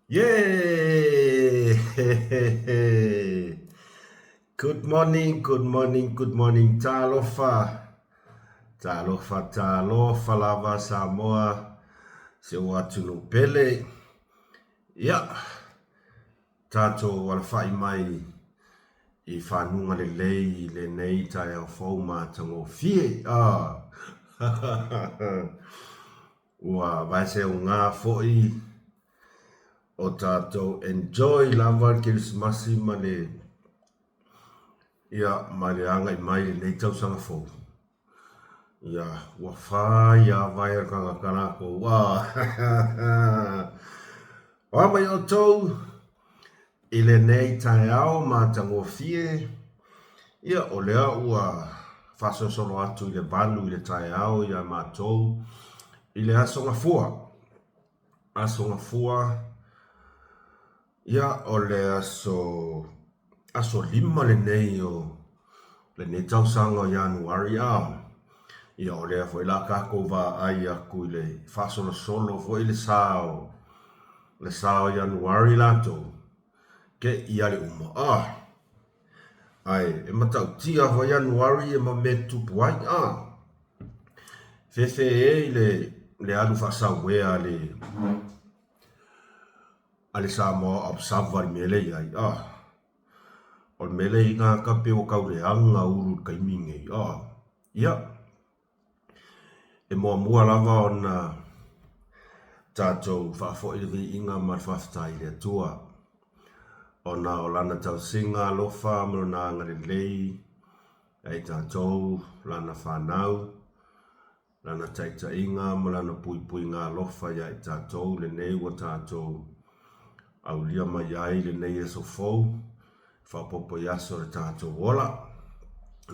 Yay! Good morning, good morning, good morning. Talofa. Talofa, talofa lava Samoa. Se watu no pele. Ya, tato walfai mai I whanunga le lei le nei tai au fau mātango fie. Ua vai se o ngā foi o tato enjoy lava Christmasi ma le ia ma le anga I mai le nei tau sanga fau. Ia, ua whai a vai a kanga kanako. Wa mai o tau I le nei tai au mātango fie. Ia o lea ua whasosoro atu I le balu I le tai au ia mātou. I le asonga fua. Asonga fua. Ia o le aso lima le nei o le nei tau sanga o Januari a. Ia o lea foi la kako va ai aku I le whasolo solo foi le sao. Le sao Januari lato. Ke ia le uma. Ai, e matau tia ho Januari e ma me tupu ai Fefe e le alu whasau wea ale sa mo observer mele ai O mele I ngā kape o kaureanga uru kaiminge Ia. E mua lava o na tātou whafo I le vi inga mar whaftai le tua. O na o lana tau singa lofa mano na ngare lei. Ai tātou lana whanau. Lana taita inga mo lana pui ngā lofa ia I tātou le nei wa tātou. Au lia mai ai le nei e so fau. Whapopo yaso le tātou wola.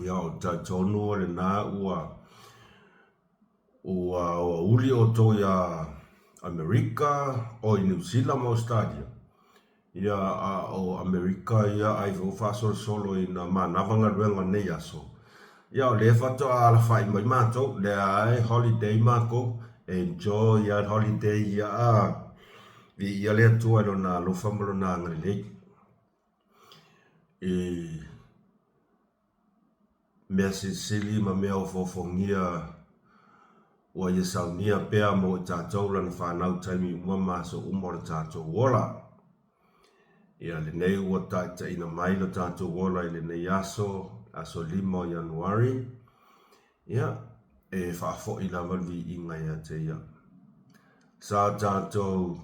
Ia o tātou nua le nā ua uli o tō ia Amerika o I New Zealand mo stadia. Ia o Amerika ia ai vo fasol solo I na manavanga ruenga nei aso. Ia o le fato ala fai mai mato le ai holiday mako enjoy your holiday ia ia le tua lo na lo famolo na ngare lei. Mea sili ma mea o fofongia ua ia saunia pea mo tātou lana whanau taimi ua maso umora tātou wola. Ia le nei ua taita ina mai lo tātou wola I le nei aso lima o Januari. Ia, e whaafo I la malvi inga ia te ia. Sa tātou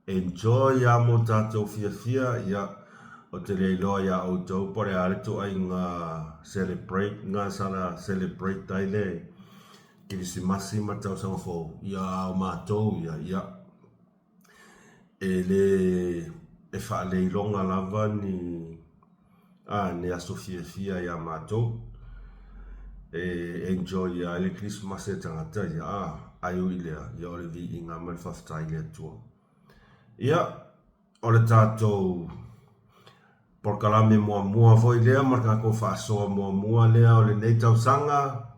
enjoy ia mo tātou fia ia o te leiloa ia au tau pare areto ai ngā celebrate, ngā sara celebrate tai le Kirisimasi ma tau sanga fō. Ia o mātou ia. E wha leilonga lava ni aso fia ia mātou. Enjoy ia le Christmas e tangata ia ayu ilea ia o le vi I ngā mai whaftai lea tua. Ia, o le tātou porkalame mua foi lea marka ko whaasoa mua lea o le nei tau sanga.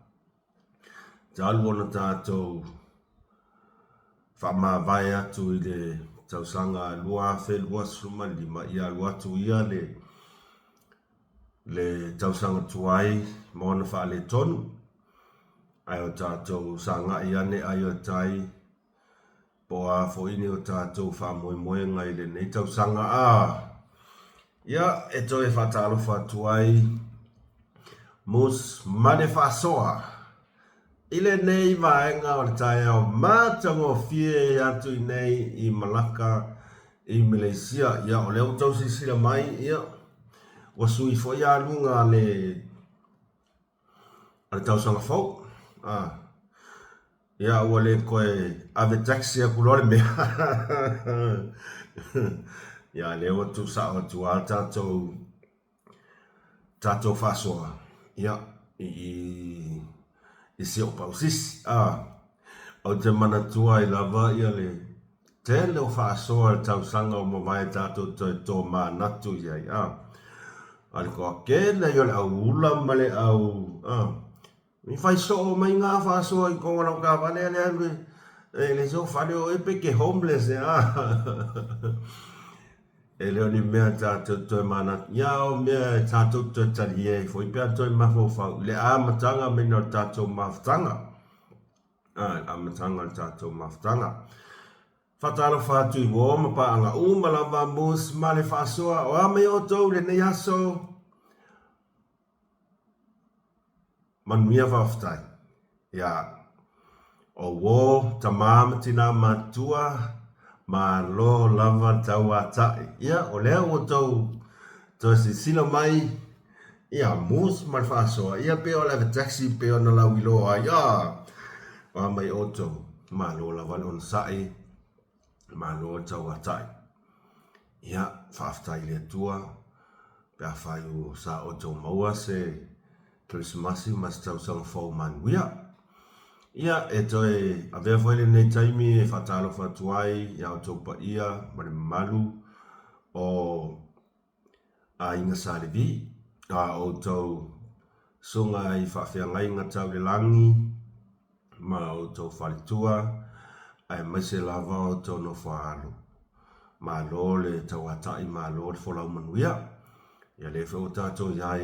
Talu ona tātou whamawai atu I le tau sanga lua whelua suma lima ia lua atu ia le tau sanga tuai maona wha le tonu. Ai o tātou sanga ia ne ai o tai po a fo ini o tātou wha moe ngai le nei tau sanga Ia e toi whatalo whatuai mus mane whasoa. Ile nei vaenga o le tai au mātango fie atu I nei I Malaka I Malaysia. Ia o leo tau sisira mai ia. Wa sui fo ia lunga le tau sanga fau. Ia ua le koe ave taxi a kulore mea. Ia leo tu sa o tu a tātou whasoa. Ia I se o pausisi. O te mana tua I lava ia le te leo whaasoa tau sanga o mawai tātou tō mā natu iai. Ale ko akele i ole au ula male au. Mi fai so o mai ngā whaasoa I konga rau ka wale ale le so whare o epe ke homeless e leo ni mea tātou toi mana ia o mea tātou toi tari e fo i pia toi mawhawhau le a matanga me no tātou mawhtanga a matanga tātou mawhtanga whataro whātu i wō mapa anga umalawa mus male whasoa o a me o tau le nei aso manuia whawhtai ia o wō tamamatina matua ma lo lava tau atai ia o lea o tau to si sila mai ia mus mal faso ia pe o lava taxi pe o na la wilo ia wa mai o tau ma lo lava on sai ma lo tau atai ia faftai le tua pe afai sa o tau maua se Christmas mas tau sang fo man ia e toi a vea foi le nei taimi e whatalo whatuai ia o tau pa ia mare malu o a inga sārevi a o tau sunga i whawhiangai ngā tau le langi ma o tau whalitua ai mai se lava o tau no whaalo ma lo le tau atai ma lo le wholau manuia ia le whau tātou iai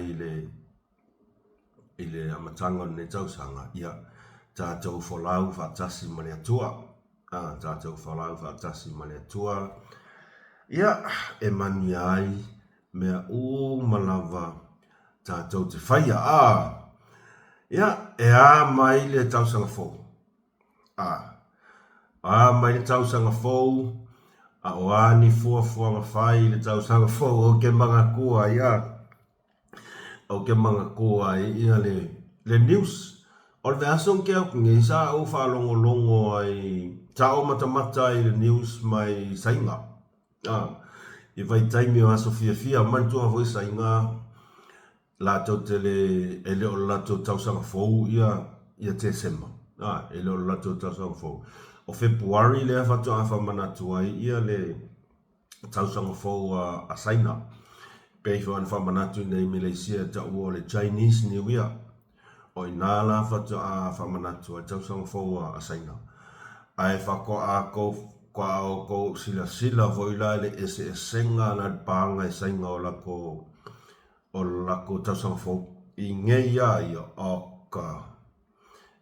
i le amatanga ne tau sanga ia tātou wholau whaatasi mane atua. Tātou wholau whaatasi mane atua. Ia e mani ai mea malawa tātou te whaia. Ia e a mai le tausanga whou. A mai le tausanga whou. A o ani fuafuanga whai le tausanga whou o ke manga kua ia. O ke manga kua ia le news. O le asong ke au ngi sa o fa longo ai ta o mata i le news mai sainga. I vai taimi o aso fia man tu avo sainga la to tele ele o la to tausanga fou ia te sema. Ele o la to tausanga fou. O February le fa to afa manatu ai ia le tausanga fou a sainga. Pe fo an fa manatu nei Malaysia ta o le Chinese New Year. O ina la fatu a whamanatu a tausanga fōu a saina. Ai whako a ko sila voila le ese senga na panga e sainga o lako tausanga fōu. I ngei ai a ka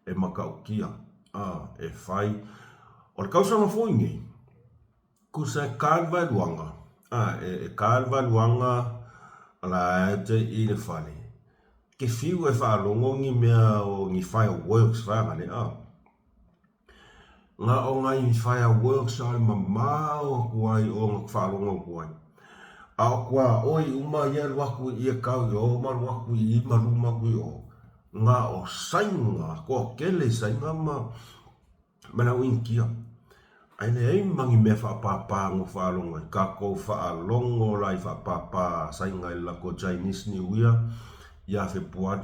e maka ukia. E whai. O le kausanga fōu ngei. Kusa e kānwai luanga. E kānwai luanga ala e te i le whale. Ke fiu e whaalongo ngi mea o ngi fireworks whaanga le Nga o ngai fireworks ai mamao kuai o ngak whaalongo kuai. A kua oi uma ia waku i e kau i o maru waku i maruma kui o. Nga o sainga, ko kele sainga mana winkia. Ai le ei mangi mea whaapapa ngo whaalongo i kako whaalongo lai whaapapa sainga i lako Chinese New Year. Ia Februari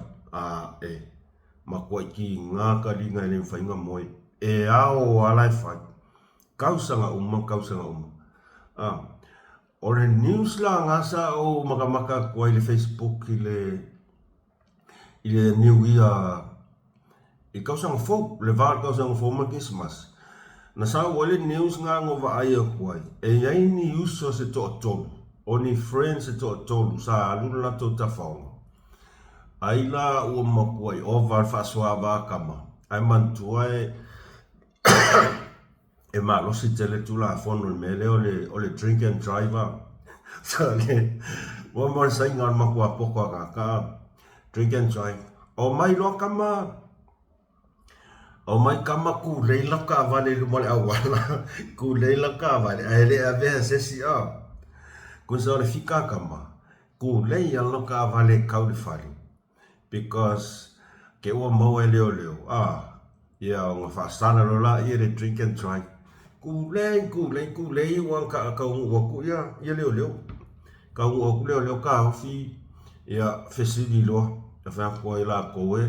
makua ki ngā ka ringa e whainga moe e ao alai whai kausanga uma o le news la ngasa o makamaka kua i le Facebook i le New Year i kausanga fōu le vār kausanga fōu ma Christmas na sa o le news ngā ngova aia kuai e iai ni uso se to tolu o ni friends se to tolu sa alula to ta whaonga Aila ua makuai o var whasua kama. Ai mantua e malosi tele tula a fono le mele o le drink and driver. So le, ua mara sainga makua poko a kaka. Drink and drive. O mai loa kama. O mai kama ku leila ka vale lumole awala. Ku leila ka vale. Ai le a veha sesi a. Ku sa le fika kama. Ku leila loka vale kau le fari. Because ke ua mau e leo. Ia o ngā whaastana rola ia le drink and drive. Ku lei ua ka ungu waku ia leo. Ka ungu waku leo ka hawhi ia fesili loa. Ia whaakua i la koe.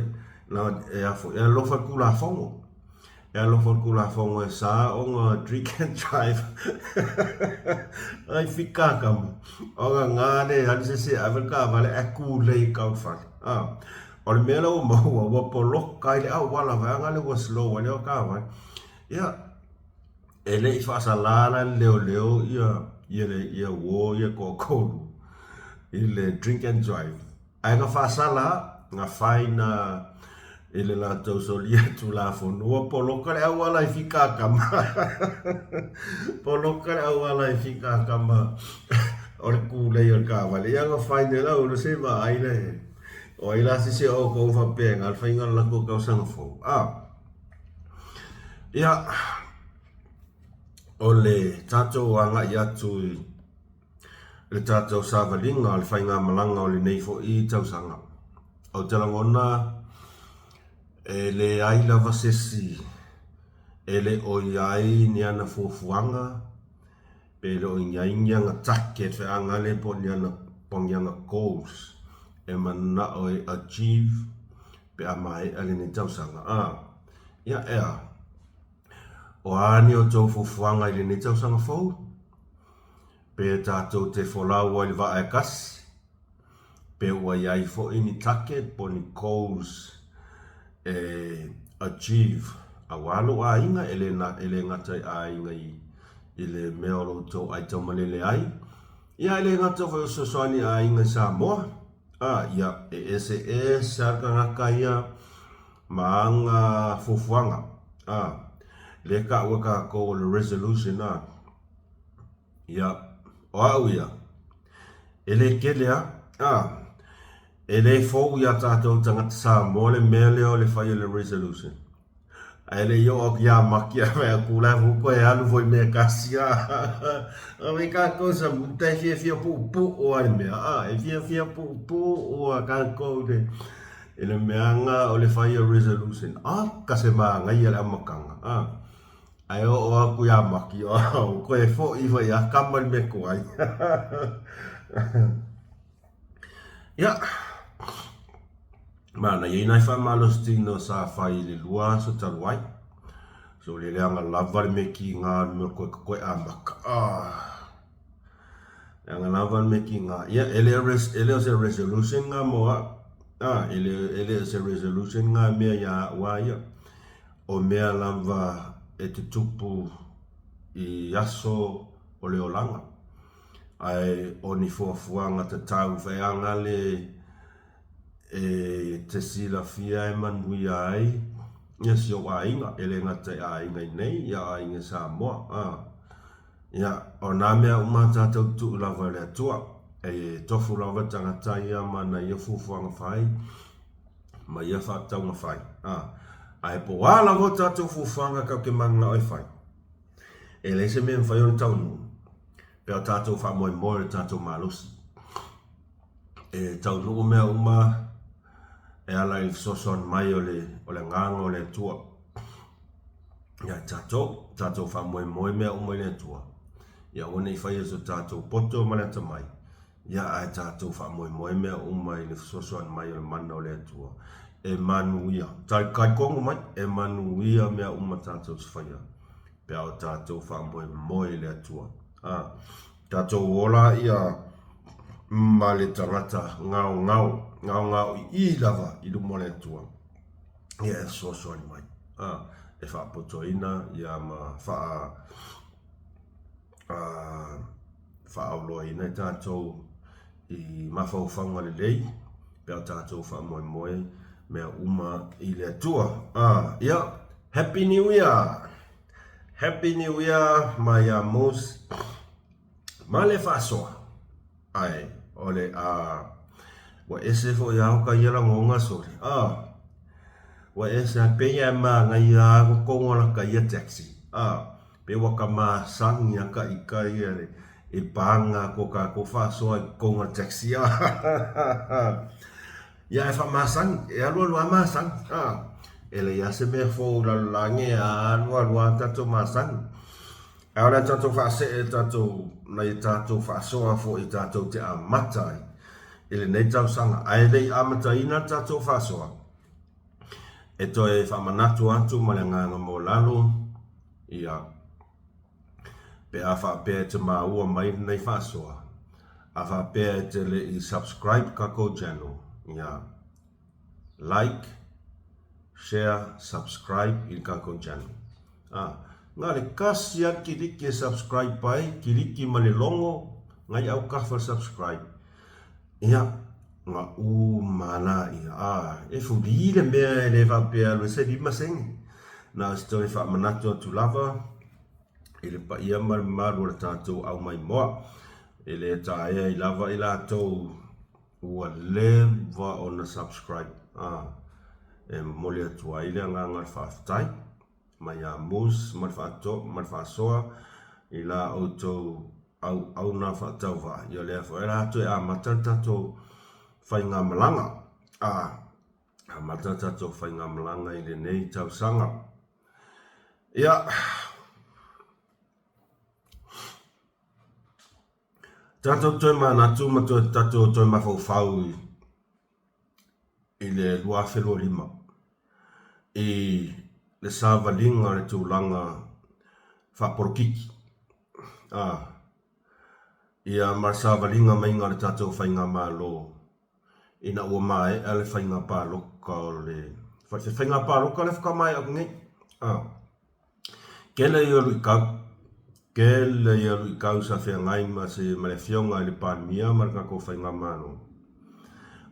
Ia lofa ku la whongo. Ia lofa ku la whongo e sa o ngā drink and drive. Ai whika kamu. O ngāne hanisese aweka vale e ku lei kau whare. O le mea lau maua ua polok kai le au wala vanga le ua slow wale o kawa. Ia, e le i whaasalana leo ia ia wo ia ko ile drink and drive ai nga fasala nga faina ile la tau solia tu la fonua poloka le awala i fika kama poloka le awala i fika kama ore ku le yo ka vale ya nga faina la uno se va ai le o ila si se o ko fa pe al fa inga la ko ka sang fo ya ole tato wanga ya tu le tato savalinga al fa inga malanga o le nei fo i tau sanga o telangona ele ai lava sesi ele o iai ni ana fufuanga pero o iai nga target fe anga le po ni ana pongyanga goals e mana o achieve pe amai ale ni tausanga ya o ani o tau fufuanga ile ni tausanga fo pe tato te folau o le va e kas pe o iai fo ini target po ni goals achieve awalo ainga ele ngata ainga ile meolo to ai to malele ai ia ele ngata fo sosani ainga sa mo ia ese sarka ngakaya maanga fufuanga le ka waka ko resolution ia o ia ele kelea ele fo ya tato tangata sa mole mele o le fai le resolution ele yo o ya makia me kula fu ko ya lu foi me kasia o me ka cosa muta fia pu o ai me e fia pu o ka ko de ele me anga o le fai resolution ka se ma ngai ala makanga ai o ku ya makia ko e fo i foi ya kamal me ko ai ya mana ye nai fa malos tino sa fai le lua so talwai so le anga lavar me ki nga me ko amaka anga lavar me ki nga ya ele resolution nga mo ele se resolution nga me ya wa ya o me lava tupu i aso o le olanga ai oni fuanga te tau fai anga le te sila fia manui ai ia si o ainga ele ngata ainga nei ia ainga sa moa ia o nā mea umata tau tu lava le atua tofu lava tangata ia mana ia fufuanga fai ma ia whataunga fai ai po wala vo tatu fufuanga kau ke mangna oi fai ele se mea mwhai on taunu peo tatu wha moe moe tatu malusi taunu mea uma ala il soson mai o le nganga o le tua ya tato fa moe mea o le tua ya ona i fai so tato poto malata mai ya ai tato fa moe mea o mai le soson mai o mana o le tua manuia tai kai kongo mai manuia mea o tato fai pe o tato fa moe le tua tato ola ia ma le tangata ngau i lava i lu mole tua ia so ni mai e fa potoina ia ma fa aloina tato i mafaufaga lelei pea tatou faamoemoe mea uma i le atua ia happy new year ma ia mos ma le faasoa ai ole wa ese fo ia ka ia la ngonga sore wa ese pe ia ma ngai ia ko kongola ka ia taxi pe wa ka ma sang ia ka ia e panga ko ka ko faasoa ko taxi ia fa masang e alo masang ele ia se me fo la lange alo tato masang ora tato fa se tato nei tato fa so fo i tato te amatai ele nei tau sanga ai dei amatai na tato fa so e to e fa manatu atu malanga mo lalo ia pe afa pe te ma ua mai nei fa so afa pe te le i subscribe ka ko channel ia like share subscribe i ka ko channel ngā le kasi a kiliki e subscribe pai, kiliki ma le longo, ngai au kafa subscribe. Ia, ngā mana ia, e furi le mea e le whapea lue se lima sengi. Nā stoi wha manatu atu lava, e le pa ia maru le tātou au mai moa. E le tae i lava i la tau ua lewa o na subscribe. E mole atua i le ngā whaafitai. Mai a mus, mai whaasoa, i la o tau au na whaatau wha. Ia lea wha era atu e a matatato whai ngā malanga. A matatato whai ngā malanga i le nei tau sanga. Ia, tato toi manatu ma tato toi mawhau i le lua whelo lima. I le sāwalinga le tūlanga whaporokiki. Ia mar sāwalinga mai ngā le tato whainga mālo. Ina ua mai ale whainga pāloka o le... Whainga pāloka le whakamai au ngai. Kele i alu i kau. Kele i alu i kau sa whea ngai ma se male fionga i le pānmia marika ko whainga mālo.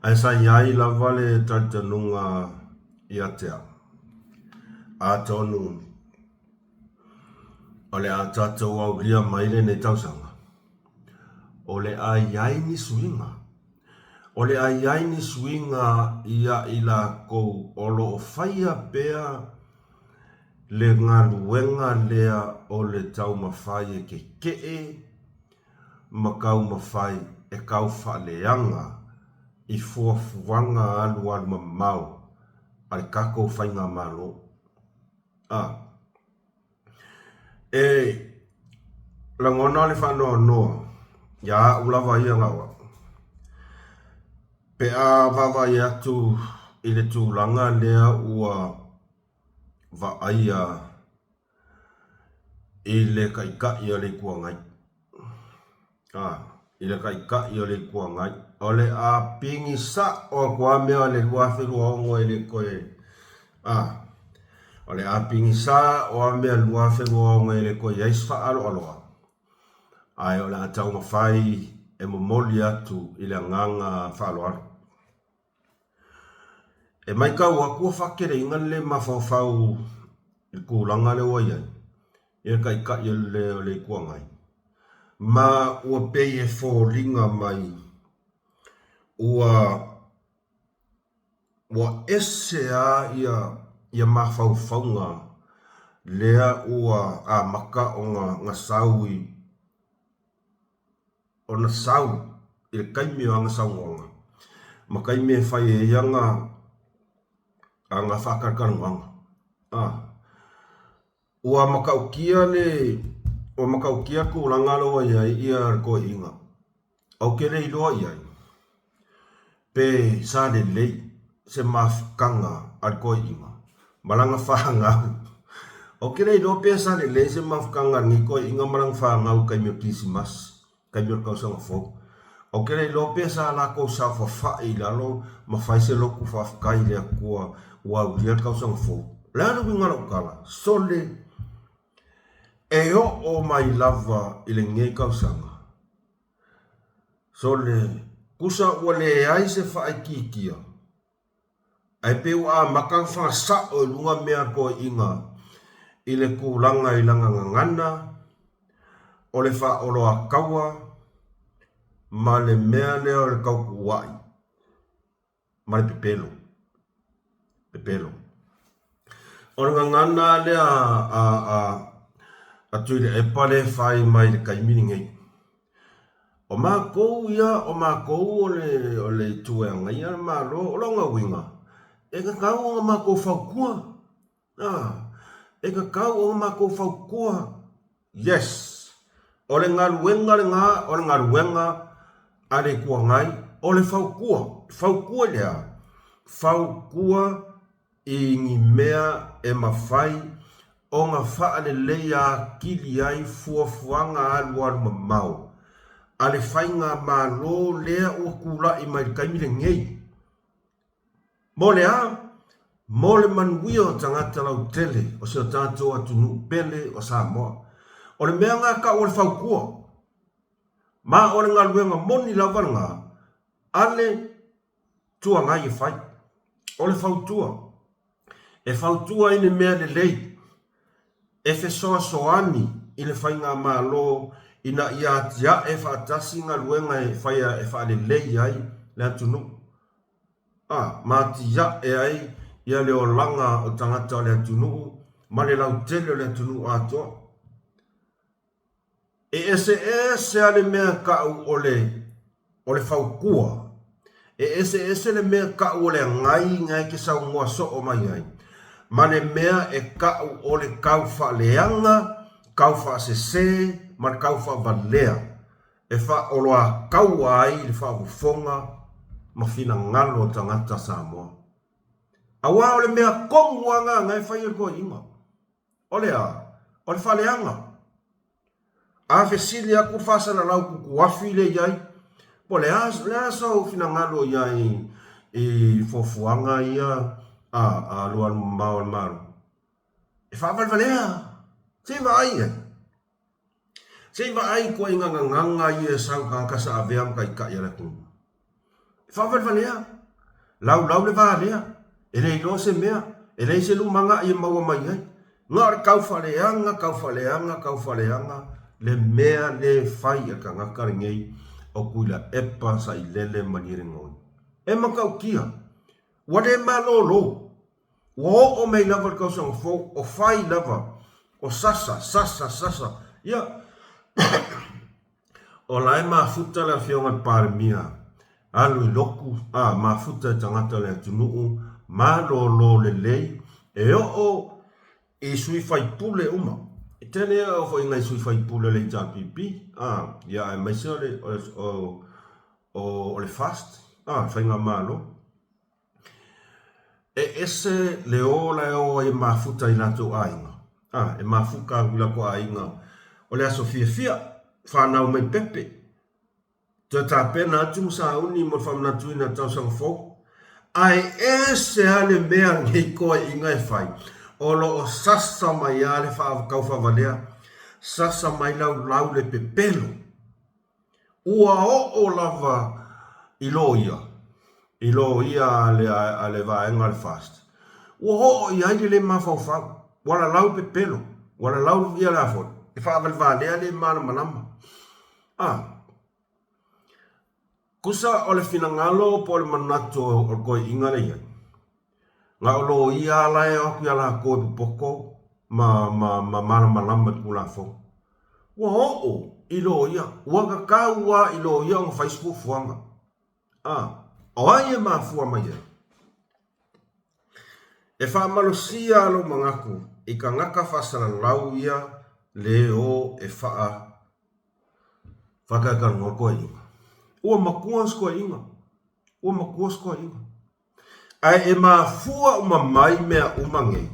Ai sa iai la vale tartanunga i atea. A tonu o le a tatou au ria maile nei tausanga. O le a iai ni suinga. O le a iai ni suinga ia i la kou o lo o whaia pea le ngā luenga lea o le tau mawhai e ke kee ma kau mawhai e kau whaaleanga i fuafuanga alu alu mamau ale kako whainga malo. E langona le whanoa noa ia ulawa ia ngawa. Pe a wawa i atu i le tūlanga lea ua va aia i le kaikai o le kuangai. I le kaikai o le kuangai. O le a pingi sa o kua mea le luawhiru ongo i le koe. O le a pingi sa o a mea luawhiru ongo i le koe eisfa alo aloa. Ai o le a tau mawhai e momoli atu i le nganga whaaloaru. E mai kau a kua whakere ingan le mawhawhau i kūlanga le waiai. E kai kai o le kuangai. Ma ua pei e fōringa mai. Ua ese a ia mawhawhaunga lea ua a maka o ngā saui. O na sau i le kaimi o ngā saungonga. Ma kaimi e whai e ianga a ngā whakarakaruanga. Ua makaukia kūlanga loa iai ia ko inga. Au kere i loa iai. Pe sa le lei se mafkanga al ko inga. Malanga whahangau. Au kere i loa pe sa le lei se mafkanga ni ko inga malanga whahangau kai meo Krisimas. Kai meo kausanga fōk. Au kere i loa pe sa lako sa whawha i lalo ma whaise loku whafkai lea kua wau lia kausanga fōk. Lea winga lau kala. Sole e o mai lava i le ngei kausanga. So le kusa ua le ai se whaikikia. Ai peu a makang whasa o lunga mea ko inga i le kūlanga i langa ngangana o le wha olo a kaua ma le mea leo le kauku wai. Ma le pepelo. Pepelo. O le ngangana lea a tui le epale whai mai le kaimini ngei. O mā kou ia, o mā kou o le tueanga ia, mā o longa winga. E ka kau o mā kou whaukua. E ka kau o mā kou whaukua. Yes. O le ngā ruenga o le ngā ruenga a le kuangai, o le whaukua. Whaukua lea. Whaukua i ngi mea e mawhai o ngā whaale leia kili ai fuafuanga alu alu mamau. Ale whainga mā lo lea ua kula i mai kaimi le ngei. Mo lea, mo le manuia o tangata lau tele o se o tātou atunu pele o Samoa. O le mea ngā ka o le whaukua. Ma o le ngā luenga moni lawaranga ale tua ngai e whai. O le whautua. E whautua ine mea le lei. E whesoa soani i le whai ngā mālo ina ia tia e whaatasi ngā luenga e whaia e whaale lei ai le atunu. Ma tia e ai ia le o langa o tangata le atunu ma le lau tele le atunu atoa. E ese ale mea kau o le whaukua. E ese le mea kau o le ngai ke sau ngoa so o mai ai. Ma le mea e kau o le kau wha leanga, kau wha sese, ma le kau wha valea. E wha oloa kau ai le wha ufonga, ma fina ngalo o tangata Samoa. Awa o le mea konguanga ngai whai e koe inga. O le wha leanga. A fesili aku fasala lau kuku wafi le iai. Po le asa o fina ngalo iai i fofuanga ia a luan maon maru. E whawal valea. Se vai e. Se vai ko inga nganga ia sau kankasa a veam kai ka ia laku. E whawal valea. Lau le valea. E rei lo se mea. E rei se lumanga ia maua mai ai. Ngā kau whaleanga. Le mea le fai e ka ngakari ngei o kuila epa sa i lele manire ngoi. E makau kia. Wade malolo. Wo o mei lava kau sang fo o fai lava. O sasa. Ia. O lai mafuta le fionga paremia. Alu i loku. Mafuta e tangata le atunuu. Malolo le lei. E o i sui fai pule uma. Tene o foi ngai sui fai pula le pipi. Ya e mai sole o le fast. Fai ngā malo. E ese le ola o e mafuta i nato ainga. E mafuka wila ko ainga. O le aso fia. Whanau mai pepe. Te tā pena atu msa uni mo whamna tuina tau sang fok. Ai ese ale mea ngei koa inga e fai. Olo o sasa mai ale kau whavalea, sasa mai lau le pepelo. Ua o lava iloia ale vaenga le fast. Ua o i aile le mawhauwhau, wala lau pepelo, wala lau ia la fot. E whavalea le mana manama. Kusa o le finangalo po le manatu o koe inga le iai. Nga olo ia lai o kia la koe pupoko ma malama kula fo. Wa o ilo ia. Wa kakau wa ilo ia on Facebook fuanga. O ai e ma fua mai ia. E wha malosia alo mangaku. I ka ngaka whasara lau ia leo e wha whakakar ngor koe inga. Ua makua skoe inga. Ai e mafua uma mai mea umange.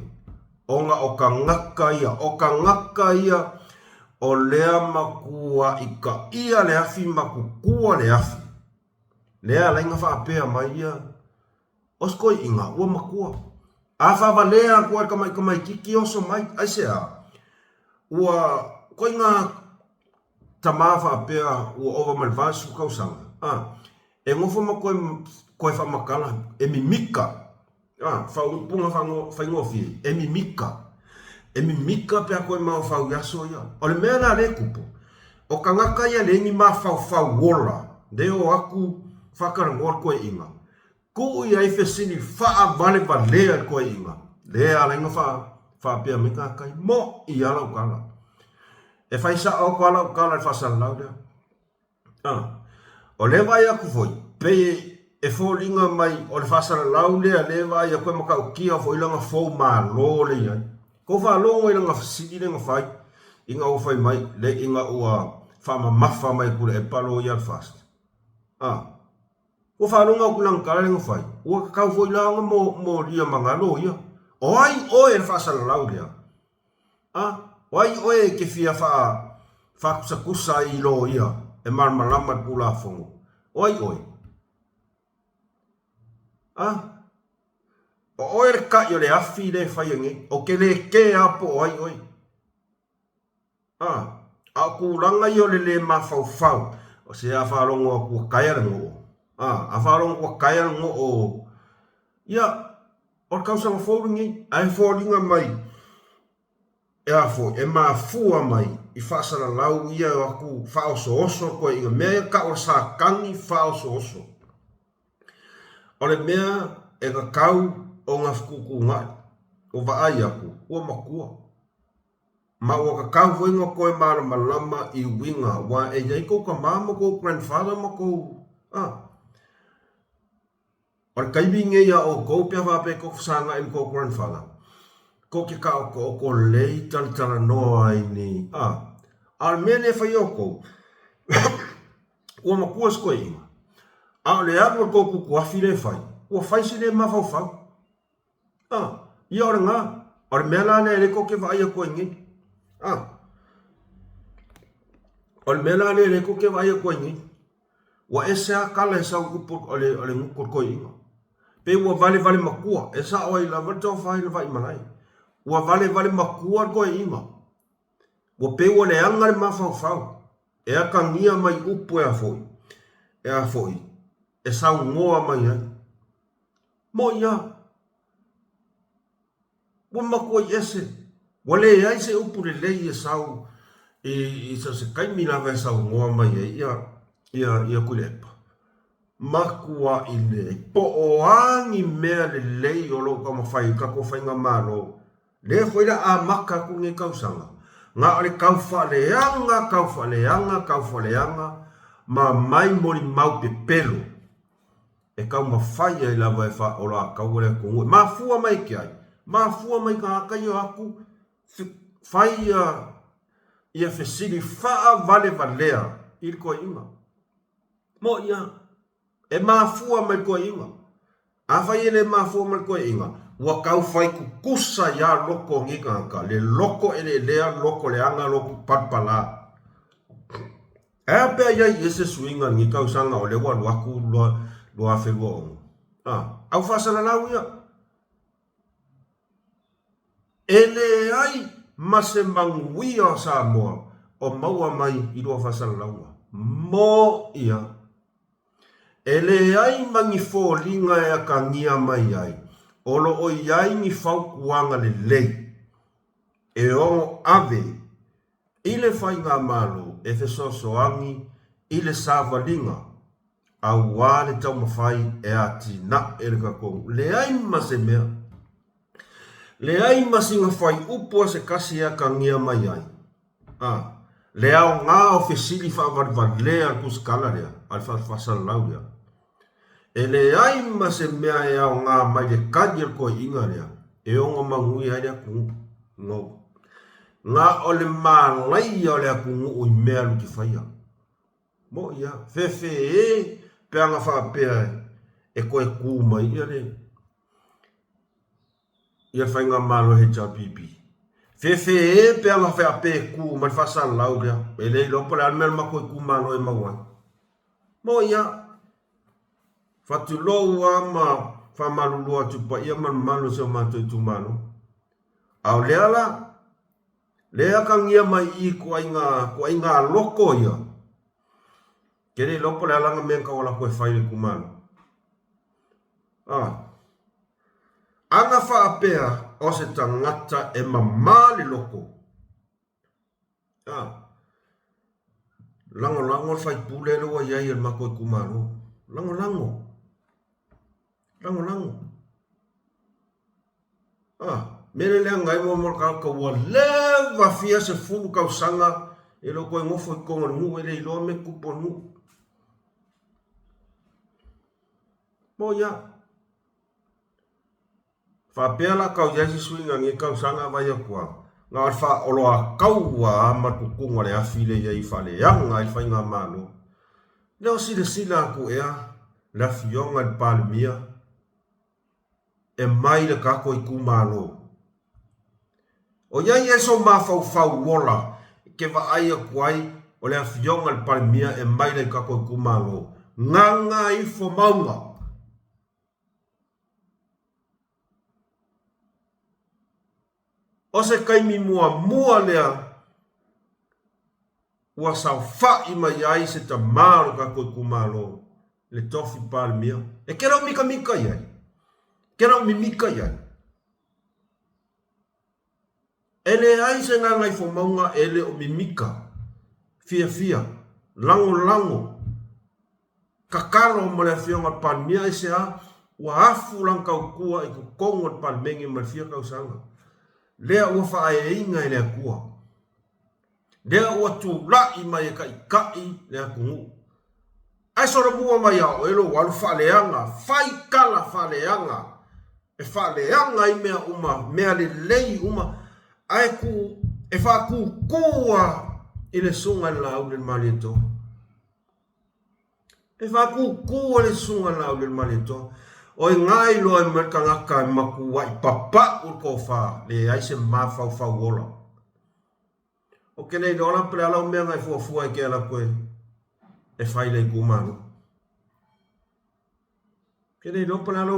Onga o ka ngaka ia o lea makua i ka ia le afi makukua le afi. Lea lainga whaapea mai ia. Oskoi inga, ua makua. A whawalea kua kamai kiki oso mai, aisea. Ua koi ngā tamaa whaapea ua ova malvasu kausanga. E ngofo ma koe whamakala, e mimika. Whaupunga whaingofi, e mimika. E mimika pia koe mau whau yaso ia. O le mea nā re kupo. O ka ngaka ia le ingi maa whau wola. Deo aku whakarangor koe inga. Ku ia i whesini wha vale valea koe inga. Lea ala inga wha pia mika kai. Mo i ala ukala. E whaisa au kala ukala e whasala lau lea. O le vai aku foi. Pei e fōlinga mai o le whasara lau lea le vai a koe makau kia fo ilanga fō maa lo le iai. Ko wha longo ilanga whasidi le nga whai. Inga o whai mai le inga ua whama mawha mai kule e palo i al fast. Ko wha longa o kulang kala le nga whai. Ua kakau fo ilanga mo ria mangalo ia. O ai oe le whasara lau lea. O ai oe ke fia wha kusa i lo ia. E marmalama kula fongo. O ai oe. O oe le ka yo le afi le fai ngi. O ke le ke apo oi oi. A kulanga yo le mafau fau. O se a whalongo kua kaya ngo. A whalongo kua kaya ngo o. Ia, o kausanga fōringi, ai fōringa mai. E a fō, e maa fua mai. I whaasara lau ia o aku whaoso oso koe inga mea ka o sa kangi whaoso oso. O le mea e ka kau o ngā whukuku ngai. O vaai aku, ua makua. Ma ua ka kau huinga koe mara malama i winga. Wa e iai kou ka mama kou grandfather ma kou. O le kaibinge ia o kou pia wape kou whasanga i kou grandfather. Ko ke ka o ko lei tala noa ai ni. Al mene whai o kou. Ua makua sko inga. A le apu kou kuku afi le whai. Ua whai si le mawhau whau. Ia ora ngā. O le mea lane le ko ke vai a koe ngi. O le mea lane le ko ke vai a koe ngi. Ua ese a kala e sau upo o le ngukor koe inga. Pe ua vale makua. E sa oi la vato whai le vai mangai. Ua vale makua koe inga. Ua pe ua le anga le mawhau whau. E a kangia mai upo e a foi. E a foi. E sau ngoa mai ai. Mo ia. Ua makua i ese. Ua le ai se upo le lei e sau. I sa se kaimina ve sau ngoa mai ai. Ia kulepa. Makua i le. Po o angi mea le lei o lo kama whai. Kako whainga malo. Le whaira a maka ku nge kausanga. Ngā ole kau whaleanga. Ma mai mori mau pe pelo. E kau ma whai ai lawa e wha ola a kau rea kongu. Ma fua mai ki ai. Ma fua mai ka haka i aku. Whai ia whesiri wha vale valea. I koe inga. Mo ia. E ma fua mai koe inga. A whai ele ma fua mai koe inga. Ua kau whai kukusa ia loko ngika haka. Le loko ele lea loko le anga loko patpala. Ea pia iai ese suinga ngika usanga o le waku loa whenua ongo. Au whasana lau ia. Ele ai mase manguia sa moa. O maua mai i loa whasana lau. Mo ia. Ele ai mangi fōlinga e a ka ngia mai ai. Olo o iai ni whau kuanga le lei. E ongo ave. Ile whai ngā malo. E whesoso angi. Ile sāwalinga. A wāle tau mawhai e a tina e reka kongu. Le ai mase mea. Le ai masi ngā whai upua se kasi ea ka ngia mai ai. Le au ngā o whesili whawarwa lea kuskala rea. Al whasala lau rea. E le ai mase mea e au ngā mai le kadir koe inga rea. E ongo mangui ai rea kungu. Ngā o le mālai o le a kungu ui mea luki whaia. Mo ia. Fefe e pea ngā whapea e koe kūma ia le. Ia whai ngā mālo he chapipi. Fefe e pea ngā whapea kūma le whasana lau rea. E le lopo le almel ma koe kūma no e mawai. Mo ia. Whatulou ama whamalulua tupa ia malu se o mātou tūmano. Au lea la. Lea ka ngia mai i kua inga loko ia. Kere lopo le alanga mea ka wala koe whaile kumano. Anga whaapea o se tangata e mamali loko. Lango whai pule loa iai e makoe kumano. Lango. Mele lea ngai mo ka ua lewa fia se fulu kau sanga e lo koe ngofo i konga ngu e le ilo me kupo ngu. Mo ia. Whapea la kau jaisi swinga nge kau sanga vai a kua. Ngā wha olo a kaua a matukunga le afile ia i whale anga i whai ngā mano. Leo sila aku ea la fionga i palmia e mai le kako i kumano. O iai e so mawhau wola ke wa aia kuai o le awhionga le parimia e mai le kako i kumalo. Nganga i fo maunga. O se kaimi mua lea. Ua sau fai mai ai se ta maro ka koe kumalo. Le tofi pale mia. E kera mika iai. Kera mika iai. Ele ai se nga ngai fo maunga ele o mimika. Fia. Lango. Kakaro mo le fionga pale mia i se a. Ua afu lang kau kua i ku kongo pale mengi ma fia kau sanga. Lea ua faa e inga i lea kua. Lea ua tu lai mai e kai lea kungu. Ai sora mua mai au elo walu faleanga. Fai kala faleanga. E faleanga i mea uma. Mea le lei uma. Ai ku e fa ku kua i le sunga lau le malito. E fa ku kua le sunga lau le malito. O i ngai loa i merka ngaka i maku wa i papa urko fa. Le aise mafau ola. O ke nei dola pre ala mea ngai fua i ke ala koe. E fai le kumano. Ke nei dola pre ala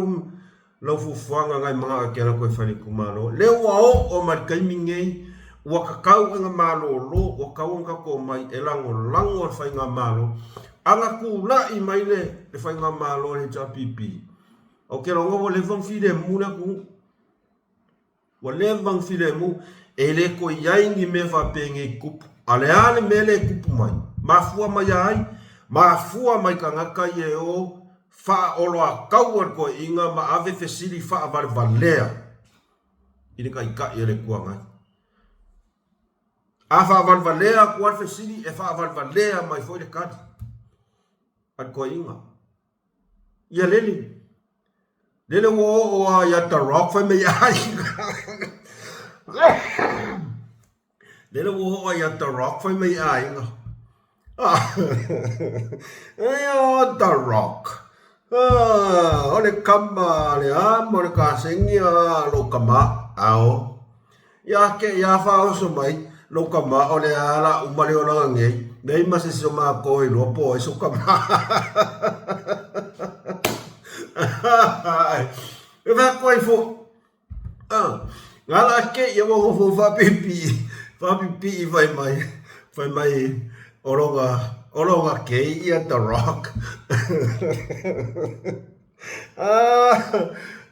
lau fufuanga ngai maa ke ala koe fai le kumano. Le ua o marikaimi ngei. Ua kakau nga malo lo. Ua kau nga ko mai e lango fai nga malo. Anga kula i mai le fai nga malo le cha pipi. O ke rongo le vang fide mu na ku. Wa le vang fide mu. E le ko iai ngi me fa penge kupu. Ale mele kupu mai. Mafua mai ai. Mafua mai ka ngaka ye o. Fa olo a kauar ko inga ma ave fesili fa avar valea. Ini ka ika i le kua ngai. A fa avar valea kuar fesili e fa avar valea mai foi le kati. At ko inga. Ia lele. Lele wo o ya ta rock fa me ai. Lele wo o ya ta rock fa me ai. Ayo ta rock. Ole kama le mo le ka sengia lo kama ao. Ya ke ya fa o so mai lo kama ole ala umale ola ngei. Nei mas so ma ko i lo po so kama. E va ko i fo. Ngala ke yo mo fo fa pipi i vai mai oronga ke ia the rock.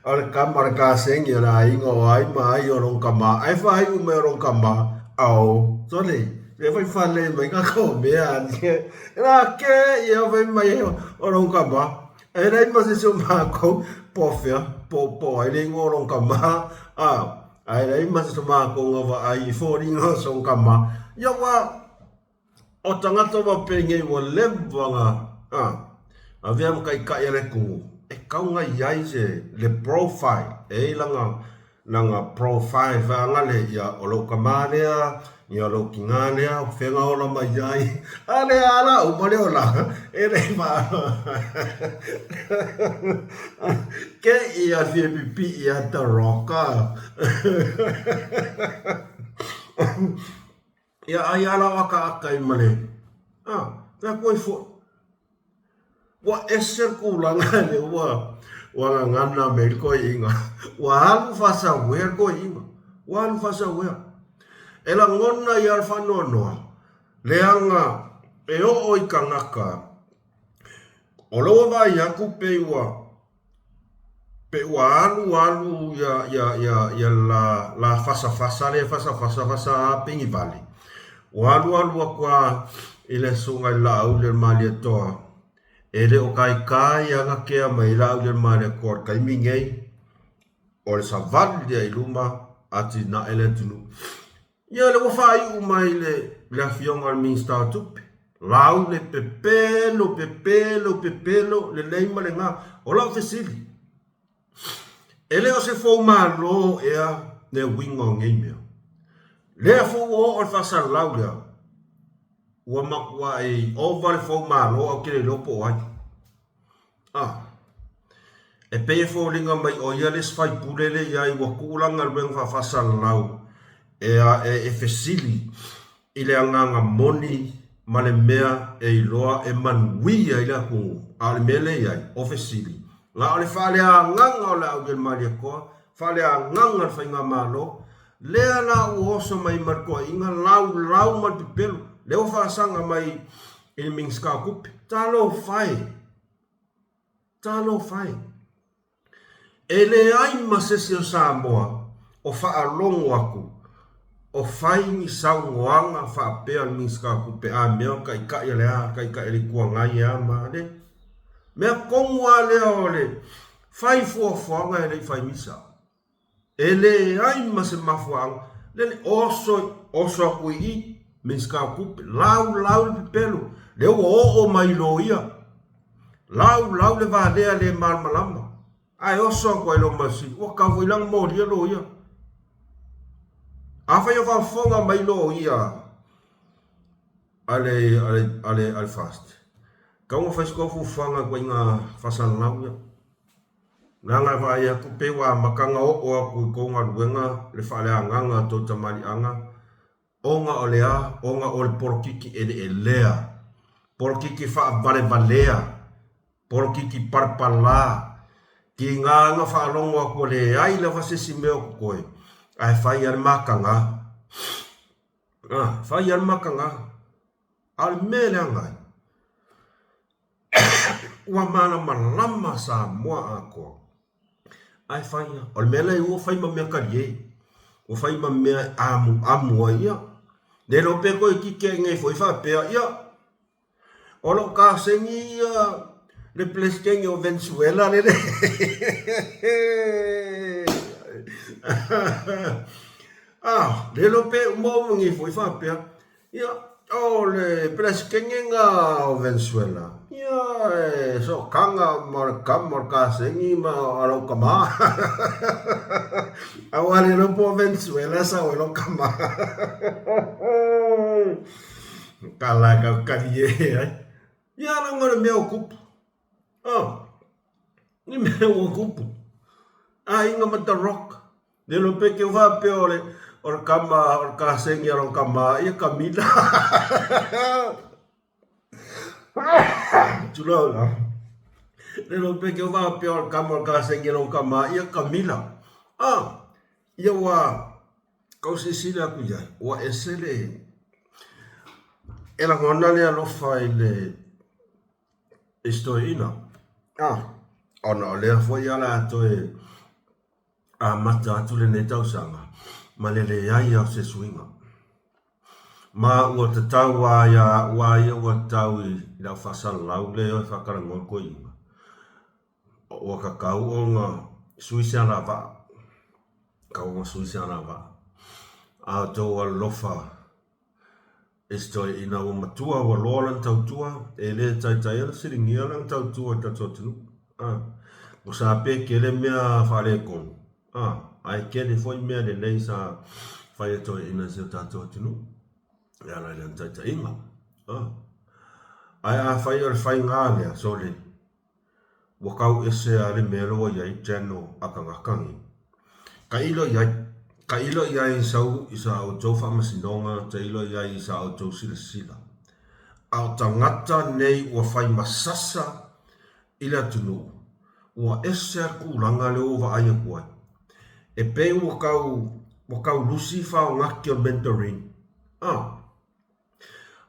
Al kamar ka seng ya ai ngo ai mai oronga ma ai fai u me oronga ma au sorry e vai fale mai ka ko me an ra ke ia vai mai oronga ma e dai ma se so ma ko po ai le oronga ma ai dai ma se so ma ko ngova ai fo ringo so kama ya wa o tangata wa penge wa levanga avea kai kai le ku e kaunga yai se le profile e langa profile va ngale ya o lo kamania ya lo kingania fenga ola mai yai ale ala o mole ola e le ma ke ia pipi ia ta roka ya ayala waka kai male na koi fo wa eser kulanga le wa ngana me ko inga wa alu fasa we ko inga wa alu fasa we ela ngona ya fa no leanga e o i kangaka o lo va ya ku pe wa alu ya la fasa pingi vale walu kwa ile sunga la ule mali to ele o kai anga ke mai la ule mali ko kai mingei o sa val de iluma ati na ele tunu ya le fai u mai le fiong al min sta tup la ule pepelo le leima le nga o la fesili ele o se fo malo ea ne wingo ngei le fo o fa sa lauda wa makwa e over fo malo o ke lo po ai e pe fo linga mai o ya les fai pulele ya i wa kulanga ben fa sa lau e fesili ile anga moni male mea e loa e manwi ai la ku al mele ya o fesili la ole fa le nganga o la o gel mali ko fa le nganga fa nga malo lea na u oso mai marko inga lau mal pipelu leo fa sanga mai il mingska kup talo fai ele ai masesi o Samoa o fa alongo aku o fai ni saungoanga fa pe al mingska kup a meo kai ka ile a kai ka ile kuanga ia ma le mea kongwa le ole fai fuanga ele fai misa ele ai mase mafuang le oso aku i mingska kup lau pipelu leo o mai loia lau le vadea le malmalama ai oso ko ilo masi o ka voilang mo dia loia afa yo fa fonga mai loia ale fast ka mo fa sko fu fanga ko inga fasan lau nga va ya ku pe wa makanga o ku ko nga luenga le fa le anga to tamali anga onga olea onga ol porkiki ele elea porkiki fa vale valea porkiki parpala ki nga fa longo ko le ai la fa se simeo ko ai fa yar makanga fa yar makanga al melanga wa mana malama sa moa ako ai fa ya al mela u fa ma me karie o fa ma me amu ya de lo pe ko ki ke ngai foi fa pe ya o lo ka sengi le plesken o Venezuela le de lo pe mo ngi foi fa pe ya o le plesken o Venezuela ya so kanga mor ka sengi ma alo kama awale lo po Venezuela sa o lo kama kala ka kalie ya na ngore me okup ni me okup inga mata rock de lo pe que va peore or kama or ka sengi alo kama ya Camila Chula de lo pe que va peor kama ka sengi alo kama ya Camila ya wa kau sisila ku ya wa esele ela ngona le alo faile estoina ona le foi ala to mata tu le netau sanga malele ya ya se swinga ma o te tau wa ya o tau la fasal lau le o fa karangol ko inga o ka kau nga suisa la va kau nga suisa la va a to lofa esto ina o matua o lolan tautua ele tai siringia lang tautua tatu o sa pe que le mea fare con ai que le foi mea de lei sa fai to ina se tatu ya la tai inga ai a fai ngale so le o kau ese ale melo ya iteno akangakangi Kailo ia sau isa o tau whamasinonga, tailo ia isa o tau sila. Au tangata nei ua whai masasa ila tunu. Ua ese kulanga leo wa aia kuai. E pe ua kau lusi whao ngaki o mentoring.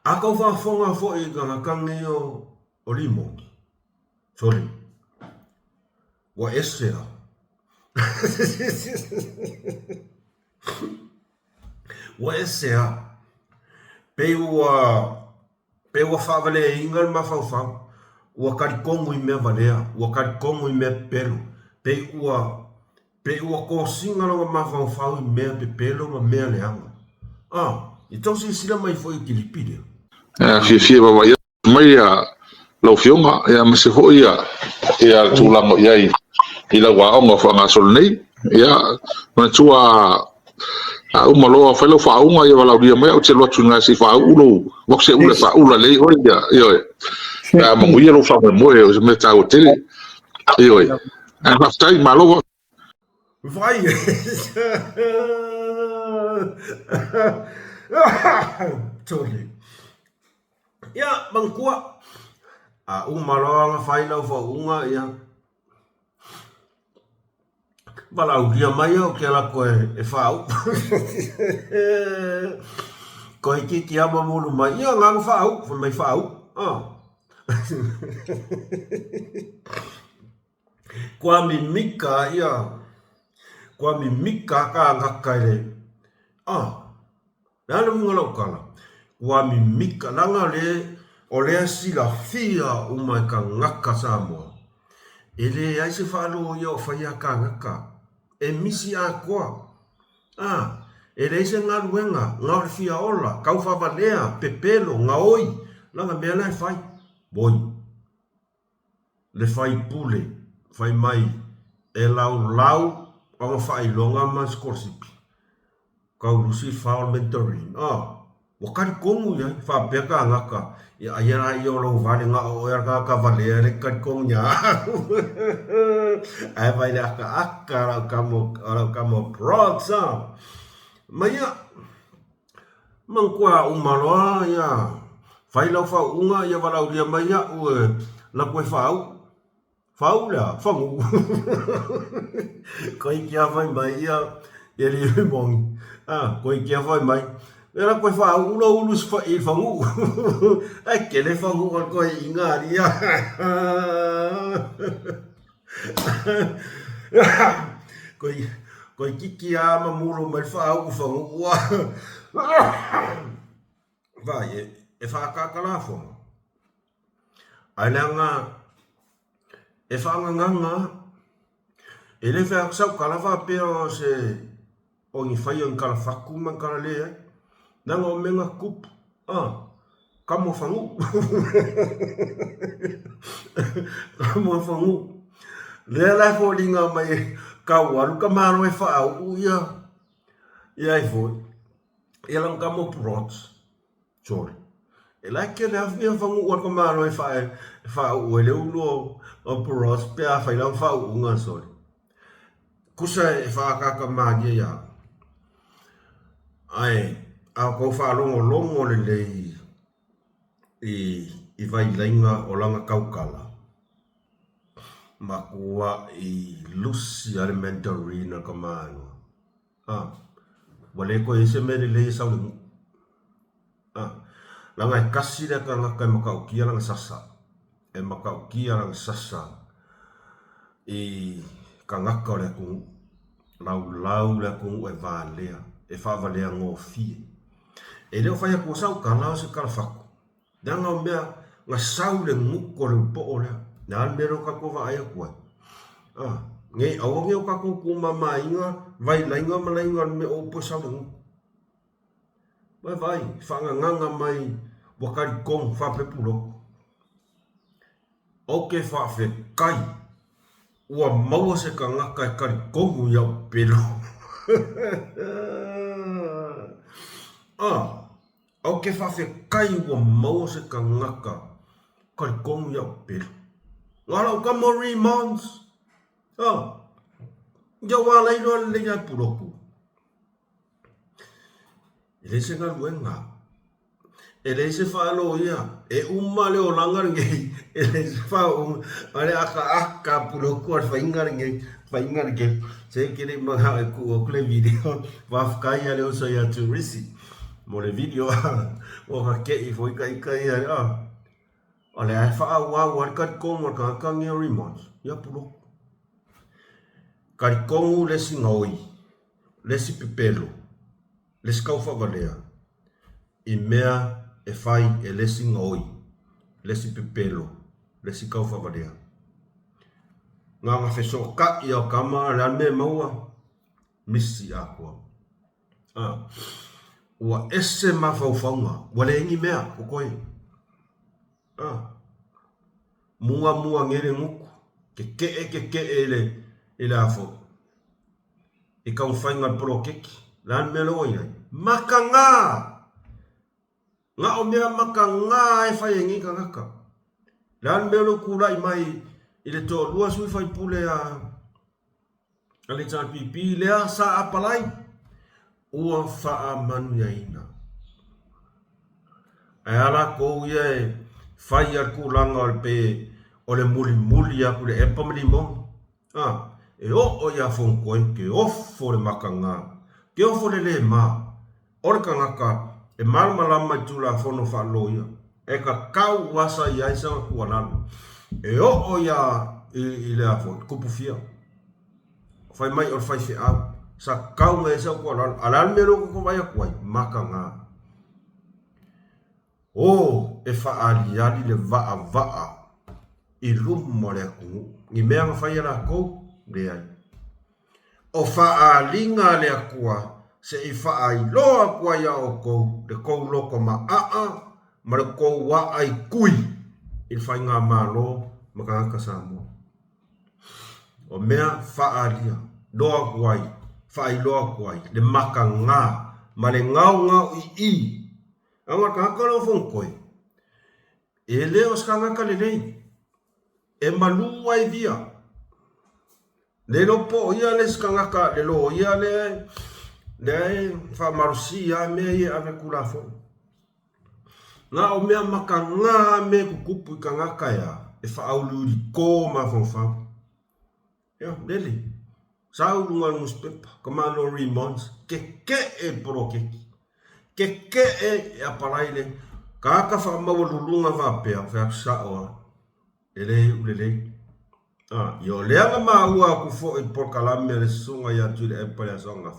A kau whafonga fo i gangakangi o limongi. Sorry. Ua ese a. Wa esea pe ua whaavale ingal ma whauwhau ua karikongu I mea valea ua karikongu I mea pelu pe ua kōsinga longa ma whauwhau I mea pe pelu ma mea leanga I tausi sila mai fo I kilipide fie baba ia mai lau fionga ia mase ho ia tulango iai I la waonga whanga sol nei ia mana tua uma loa fai lo faunga ia walau dia mai o te lotu nga si faulo wak se ule faula lei oi ia ia mangu ia lo fa mo e me ta hotel ia an pastai malo vai tole ia mangkua uma loa nga fai lo faunga ia Walau dia mai o ke la koe e whau. Koe ki ama mulu mai, ia ngang whau, mai whau. Kua mi mika ia, kua mi mika ka ngakaire. Nana munga lau kala. Kua mi mika langa le, o lea sila fia umai ka ngaka Samoa. Ele ai se whaalo ia o whaia ka ngaka. E misi a koa. Ele se ngā ruenga, ngā fia ola, kau whawalea, pepelo, ngā oi. Langa mea lai whai. Boi. Le whai pule, whai mai. E lau, anga whai longa ma skorsipi. Kau rusi whao mentoring. Wakari kongu ya, whapea ka ngaka. Ia ayera i o lau vale ngā o ea ka valea le kari kongu nya. Ai vai le aka rau kamo prods. Maia, mangkua umaloa ya. Whai lau whau unga ia walau lia maia ue la koe whau. Whau lea, whangu. Koi kia whai mai ia, e li mongi. Koi kia whai mai. Era koe whau ulu i whangu. Ai kele whangu al koe inga ria. Koi kiki ama muro mai whau whangu ua. Vai, e whakakala whangu. Ai leanga, e whanganganga, e le whea ksau kalawa pēo se o ngi whai ang kala whaku man kala lea. Nanga o menga kupu. Kamo whangu. Kamo whangu. Lea lai fo linga mai kawaru ka maro e whaau ia. Ia i fo. Ia lang kamo prots. Sorry. E lai ke lea fia whangu ua ka maro e whaau e leu lo o prots. Pea whai lang whaau unga sorry. Kusa e whaakaka maagia ia. Ai. Au kau whaalongo le lei i vai lainga o langa kaukala. Makua i lusi alimentary na kamano. Wale ko ese mele lei saulingu. Langa i kasi le ka ngaka e makaukia langa sasa. E makaukia langa sasa. I ka ngaka le kung lau le kung e valea. E whavalea ngō fie. E leo whai ako sau ka lao se kala whaku. Nanga o mea ngā sau le nguko le upo o lea. Nā mero ka kova ai ako ai. Ngei awange o ka kukuma ma inga, vai lainga ma lainga me opo sau le nguko. Vai, whanganganga mai wakari kong whapepuloko. Oke whawhe kai. Ua maua se ka ngaka e kari kongu iau pero. Au ke whawhe kai ua maua se ka ngaka kari kongu iau pero. Ngārau ka mo remands. Ia wālai roa le ia puroku. E le se ngā ruenga. E le se whaalo ia. E umale o langaringei. E le se whao. Ale aka puroku ar whaingaringei. Whaingaringei. Se kere mga e kua kule video. Wafkai ale oso ia tu risi. Mo le video o ka kei foi kai ai ole ai fa wa war kat kong war ka ngi remote ya pulo kar kong le singoi le si pepelo le skau fa valea I mea e fai e le singoi le si pepelo le si kau fa valea nga feso ka I o kama la me maua misi aqua ua ese mawhauwhaunga, wale ingi mea, kukoi. Mua ngere nguku, ke ele afo. I kau whainga pro keki, lan me loa iai. Maka ngā! Ngā o mea maka ngā e whai ingi ka ngaka. Lan me lo kurai mai, I le tō lua sui whai pule a le tān pipi, lea sa apalai. Ua wha manu ia ina. E ala kou ia e whai ar ku langa o le pe o le muli aku le epa mali mong. e o ia fonkoe ke ofo le makanga ke ofo le ma o le kangaka e malmalama i tula fono whaaloia e ka kau wasa i aisa kuananu e o ia i le afo kupu fia fai mai o fai se au sa kau ngai sa kuananu alan mero ko vai kuai makanga o e whaaliali le vaa i lumo le aku ni mea ngawhai ala kou le ai o whaalinga le akua se i whaai loa kua ia o kou le kou loko ma ma le kou wa ai kui i whai ngā mālo ma ka ngaka Samoa o mea whaalia loa kuai whaai loa kuai le maka ngā ma le ngau i anga ka ngaka lo fongkoe e leo ska ngaka le nei e malua i via le lopo ia le ska ngaka le lo ia le fa marusi ia me ia ave kula fo na o mea maka ngā me kukupu i ka ngaka ia e fa auluri ko ma fonfa ya lele sa ulunga newspaper kamano remons ke e pro ke e apalaile ka fa mawulunga va pe fa sa o ele yo leanga maua ku fo i por kalame le sunga ya tu le empire songa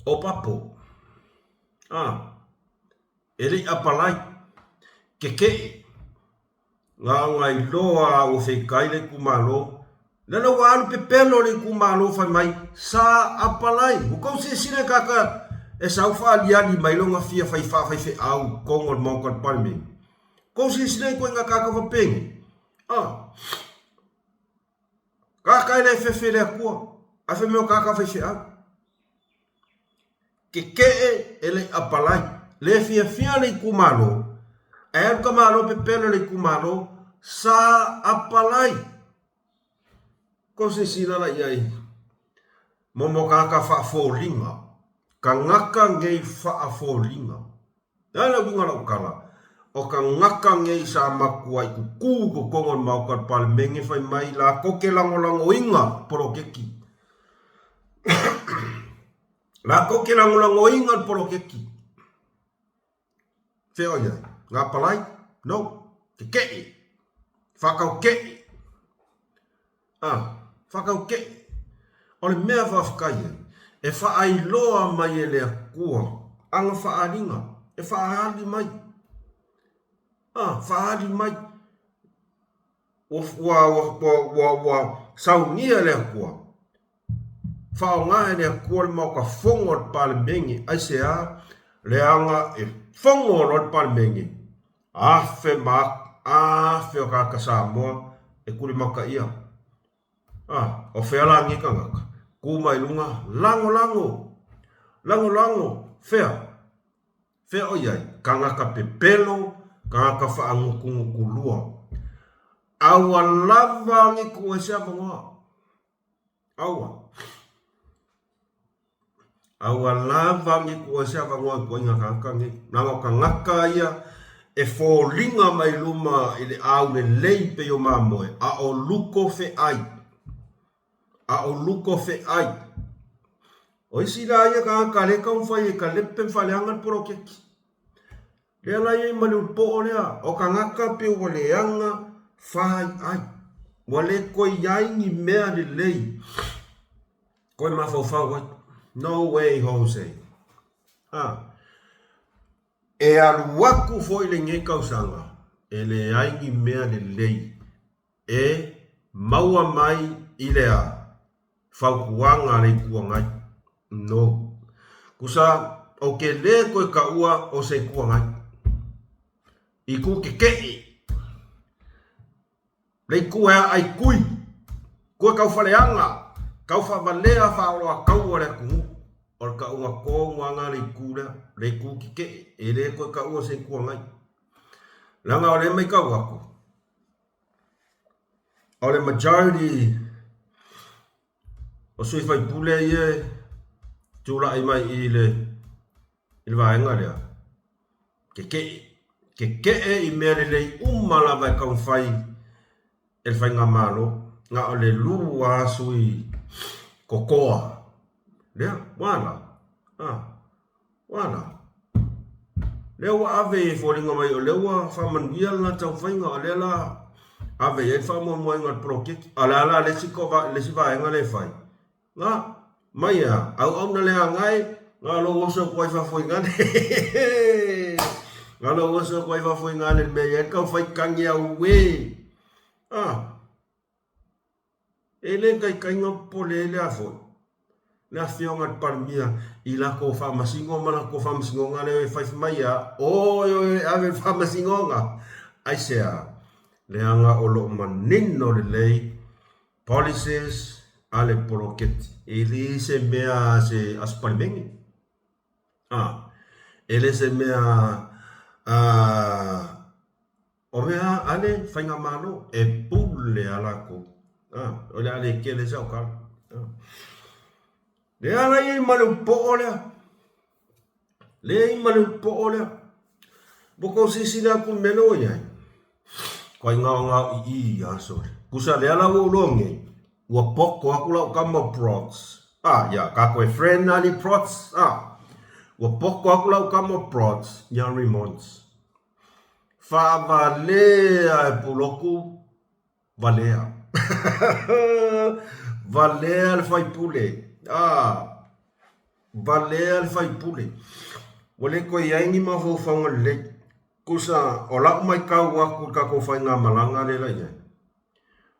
o papo ele apalai ke nga ngai loa o fe kaile kumalo le no wa pe pelo le kumalo fa mai sa apalai u ko se sine kaka e sa fa aliani mai longa fia fa fe au kongol mo kon palme ko se sine ko nga kaka fa peng kaka ele fe le akua a fe me kaka fe au ke ele apalai le fia le kumalo e kumalo pe pelo le kumalo sa apalai ko se sina la iai momo kaka fa folinga ka ngaka ngei fa folinga ala bunga la kala o ka ngaka ngei sa makua i ku ko kongon mau ka palmengi fai mai la ko ke lango inga porokeki la ko ke lango inga porokeki feo ia nga palai no ke fakau ke fakau ke o le mea whafkai e whaai loa mai e le akua anga whaaringa e whaali mai whaali mai wa saunia le akua whaonga e le akua le mau ka whongo le palmengi ai se a le anga e whongo le palmengi fe o kaka Samoa e kuri maka ia o whea ngi ka ngaka kuma i lunga lango fea o iai ka ngaka pepelo ka ngaka whaangukungu kulua awa lava ngi kua sea pangoa awa lava ngi kua sea pangoa kua inga ka ngaka ngi nango ka ngaka ia e fōlinga mai luma i le au le leipe o mamoe a o luko fe ai o isi la ia ka leka umfai e ka lepe mfaleanga porokeki le ala ia mani upo o lea o ka ngaka pe o leanga fai ai wale koi iai ni mea le lei koi mafau ai no way Jose e aluaku foi le nge kausanga e le aingi mea le lei e maua mai i le a whaukuanga le kuangai no kusa o ke le koe ka ua o se kuangai i ku ke le kua ai kui koe kau whaleanga kau whavalea whaoloa kau le kumu or ka unga ko nganga le ku ke e le ko ka o se ku ngai langa o le mai ka wako o le majority o sui fai pule ye tula ai mai il va ngale ke e i mere le umala vai ka fai el fai nga malo nga o le lua sui kokoa. Lea, wana. Wana. Lea wa ave e fōringa mai o lea wa whamanuia ngā tau whainga o lea la ave e whamua mua ingat prokeki. Ala ala lesi vaenga le whai. Ngā, mai au na lea ngai, ngā lo oso kwai whawhaingane. Ngā lo oso kwai whawhaingane mea e kau whaikangi au we. Ele kai ngā pole ele a fōi. Le a whionga parmia I la ko whamasingo mana ko whamasingo ngā leo e whaifu mai oi ave whamasingo ngā. Ai sea, le anga o lo manino le lei, policies a le poroketi. Ele se mea se asparimengi. Ele se mea o mea ale whainga malo e pule alako. Ole ale kele sa o kala. Le ala I malu po olea. Le I malu po olea. Boko sisila kun melo ia. Ko ngā I asore. Kusa le ala wo longe. Wa poko aku lau kama prots. Ya ka koe friend ali prots. Wa poko aku lau kama prots. Nya remonts. Fa valea e puloku. Valea. Valea le fai pule. Valea le fai pule. Wale ko yaingi ma fo whanga le. Kusa o lau mai kau aku ka ko whai ngā malanga le la ia.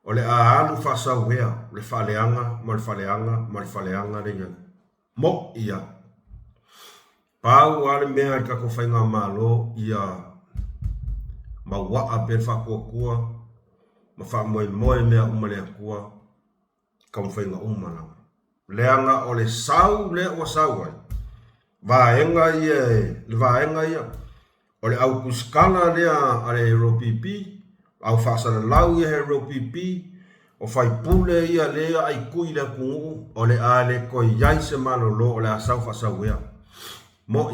O le ahalu whasau hea. Le whaleanga, ma le whaleanga le ia. Mo ia. Pau ale mea ka ko whai ngā malo ia. Ma waa pe whakua. Ma whamoe mea umale akua. Ka whai ngā umalanga. Leanga o le sau le o sau ai. Vaenga ia. O le au kuskala lea ale hero pipi. Au whasara lau ia hero pipi. O whai pule ia lea ai kui le kungu. O le ale koi iai se malo lo o le asau whasau ia. Mo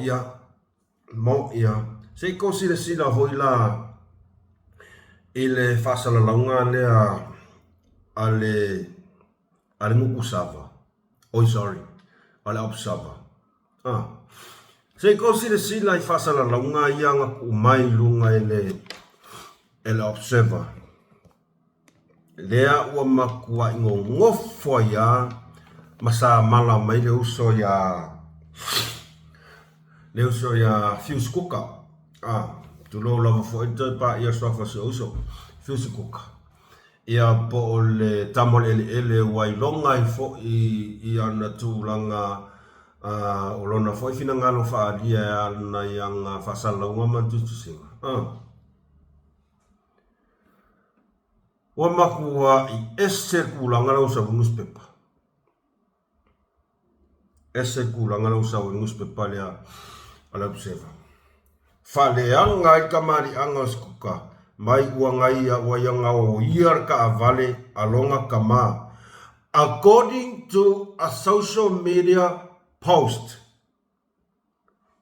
ia. Se kosile sila hoi la. Ile whasara launga lea ale nguku sava. Sorry. Ala observer. Se kosile sila I whasala launga ianga ku mai lunga ele observer. Lea ua makua ingo ngofo ia masa mala mai le uso ya fuse cooker. Tulo lava fo ito pa ia sofa se uso fuse cooker. Ia po le tamol ele wailonga I fo I ana tūlanga o lona fo I fina ngalo whaadia ana ianga whasala ngoma tutusinga. Wa makua I ese kulanga lau sa newspaper. Ese kulanga lau sa newspaper lea ala observer. Whaleanga I kamari anga skuka. Mai ua ngai ua ianga o iar ka avale alonga kama. According to a social media post.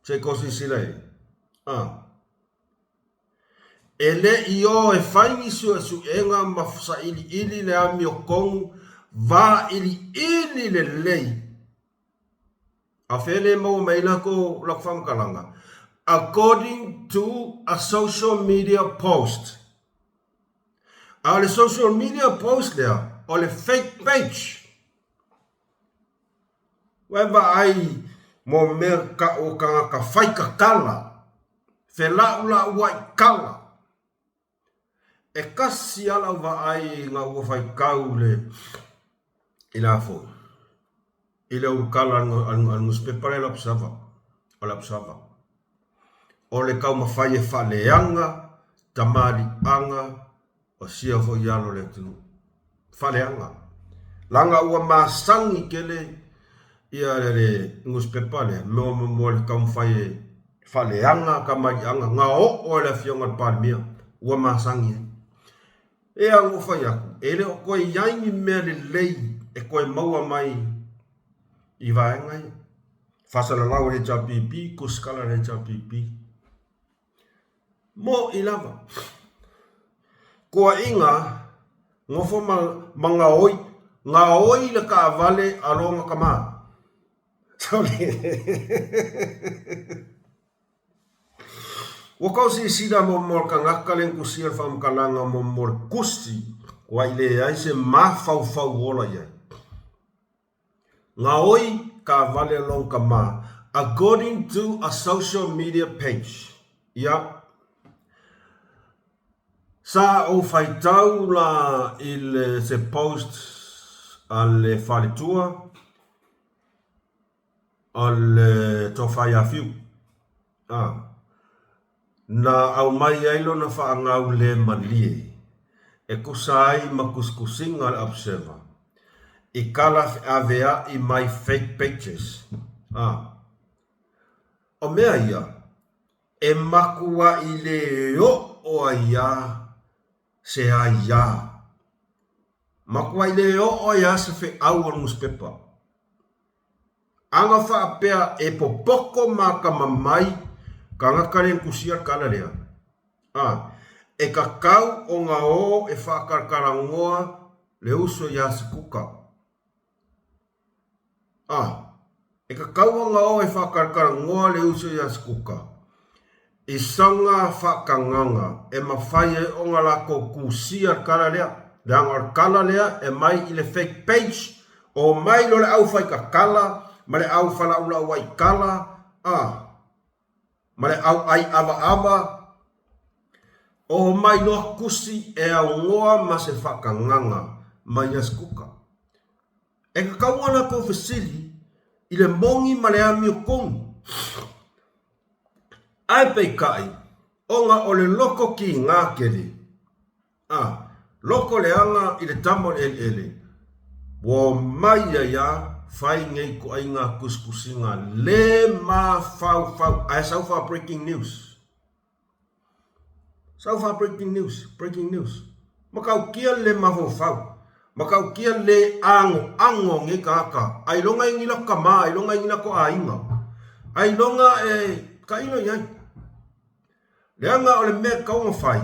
Se kosi silai. Ele io e whaingi su enga mafsa ili le ami o kong va ili le lei. A whele mau meila ko lakfamkalanga. According to a social media post. A social media post there, or a fake page. Weba ai mo merka o ka fai ka kala. Fela ula wai kala. E kasi ala wa ai nga ua fai kaule ila fo. Ila ukala al newspaper ela observa. O le kau mawhai e whaleanga, tamari anga, o sia fo ialo le tunu. Whaleanga. Langa ua masangi kele ia le newspaper le, mo le kau mawhai e whaleanga, kamari anga, ngā o le fionga parmia, ua masangi. E a ngofai aku, e le o koe yaingi mea le lei, e koe maua mai I vaenga ia. Whasala lau le chapipi, kuskala le chapipi. Mo I lava. Kua inga ngofo manga oi nga oi le ka vale alonga kama sorry wakau si sida mo mor ka ngakalen kusia fam kalanga mo mor kusi wa ile ai se ma fau fau wola ya nga oi ka vale along kama according to a social media page ya sa o fai tau la il se post al falitua al tofaya fiu na au mai ailo na fa ngau le malie e kusai makuskusinga al observer i kala avea i my fake pictures o mea ia e makua i le o ia se aia makua i le o ia se fe au al newspaper anga fa apea e popoko maka mamai ka ngakaren kusia kala lea e kakau o nga o e whakarangoa le uso ia se kuka e kakau o nga o e whakarangoa le uso ia se kuka i sanga whakanganga e mawhai e o nga lako kusia kala lea le angar kala lea e mai i le fake page o mai lo le au whai ka kala ma le au whala ula wai kala ma le au ai ava o mai loa kusi e au ngoa ma se whakanganga mai as kuka e ka kauana ko fesili i le mongi ma le ami o kongu ai pei kai o nga o le loko ki ngā kere loko le anga i le tamo ele wo mai ya fai ngai ko ai ngā kuskusinga le ma fau ai sau fa breaking news breaking news makau kia le ma fau makau kia le ango nge kaka ai longa ingila kama ai longa ingila ko ainga ai longa ka ino yai le anga o le me kaunga fai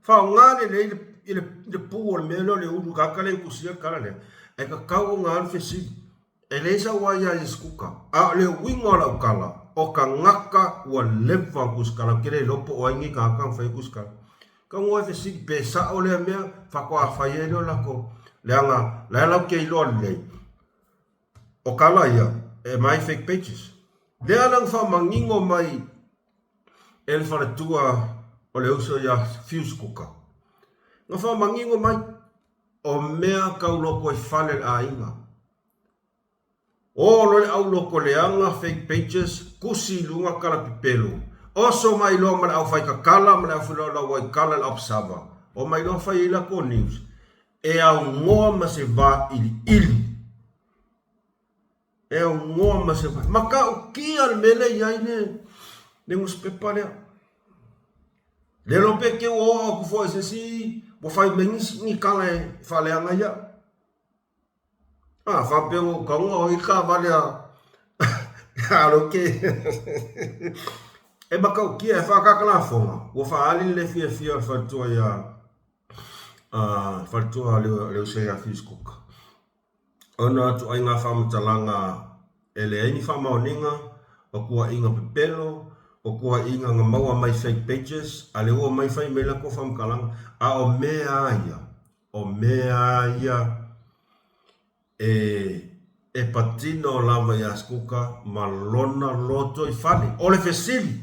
ngane le ile pu o le melo le udu kaka le kusia kala le e ka kau ngā fesi e leisa waya i skuka le wingo la ukala o ka ngaka ua lewa kuskala kere lopo o aingi kaka fai kuskala ka ngoa fesi pesa o le mea whakoa whai e leo lako le anga le lau kei loa le o kala ia e mai fake pages le alang wha mangingo mai e le wharatua o le uso ia fuse kuka nga wha mangingo mai o mea kau loko i whale a inga o lole au loko leanga fake pages kusi lunga kala pipelo oso mai lo mana au fai ka kala mana au filo la wai kala la obsava o mai lo fai la ko news e au ngoa ma se va ili e au ngoa ma se va maka o ki al mele yai ne ngus pepare le lo pe ke o ku fo se si bo fai mengis ni kala fa le anga ya fa pe o kongo i ka vale alo ke e baka o ki e fa ka kala fonga o fa ali le fia fa to ya fa to le se ya fiskuk ona to ai nga fa mtalanga ele ni fa maoninga o kua inga pepelo o kua inga nga maua mai fake pages ale o mai fai mela ko fa mkalanga o mea ia e patino lava i askuka malona loto i fale o le fesili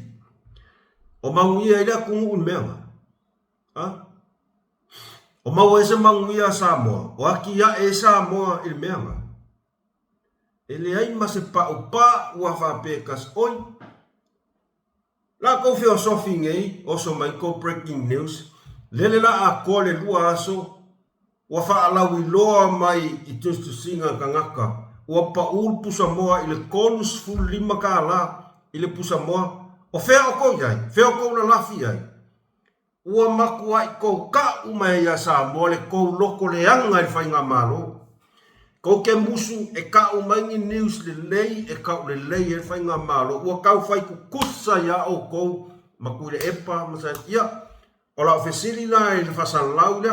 o manguia ila kungu meanga o mau ese manguia Samoa o aki ya e Samoa il meanga ele ai ma se pa ua fa pekas oi la ko filosofi ngei o so mai ko breaking news lele la a ko le lua aso wa fa alawi loa mai i tustu singa kangaka wa pa ul pusa moa ile konus full lima kala ile pusa moa o fea o ko yai fea o ko na lafi yai wa makua i ko ka umai ya sa mo le ko loko le anga i fainga malo ko ke musu e ka umangi news le lei e ka le lei e fainga malo wa ka fai ku kusa ya o ko makule epa masa ia o la fesili la e fa sa laula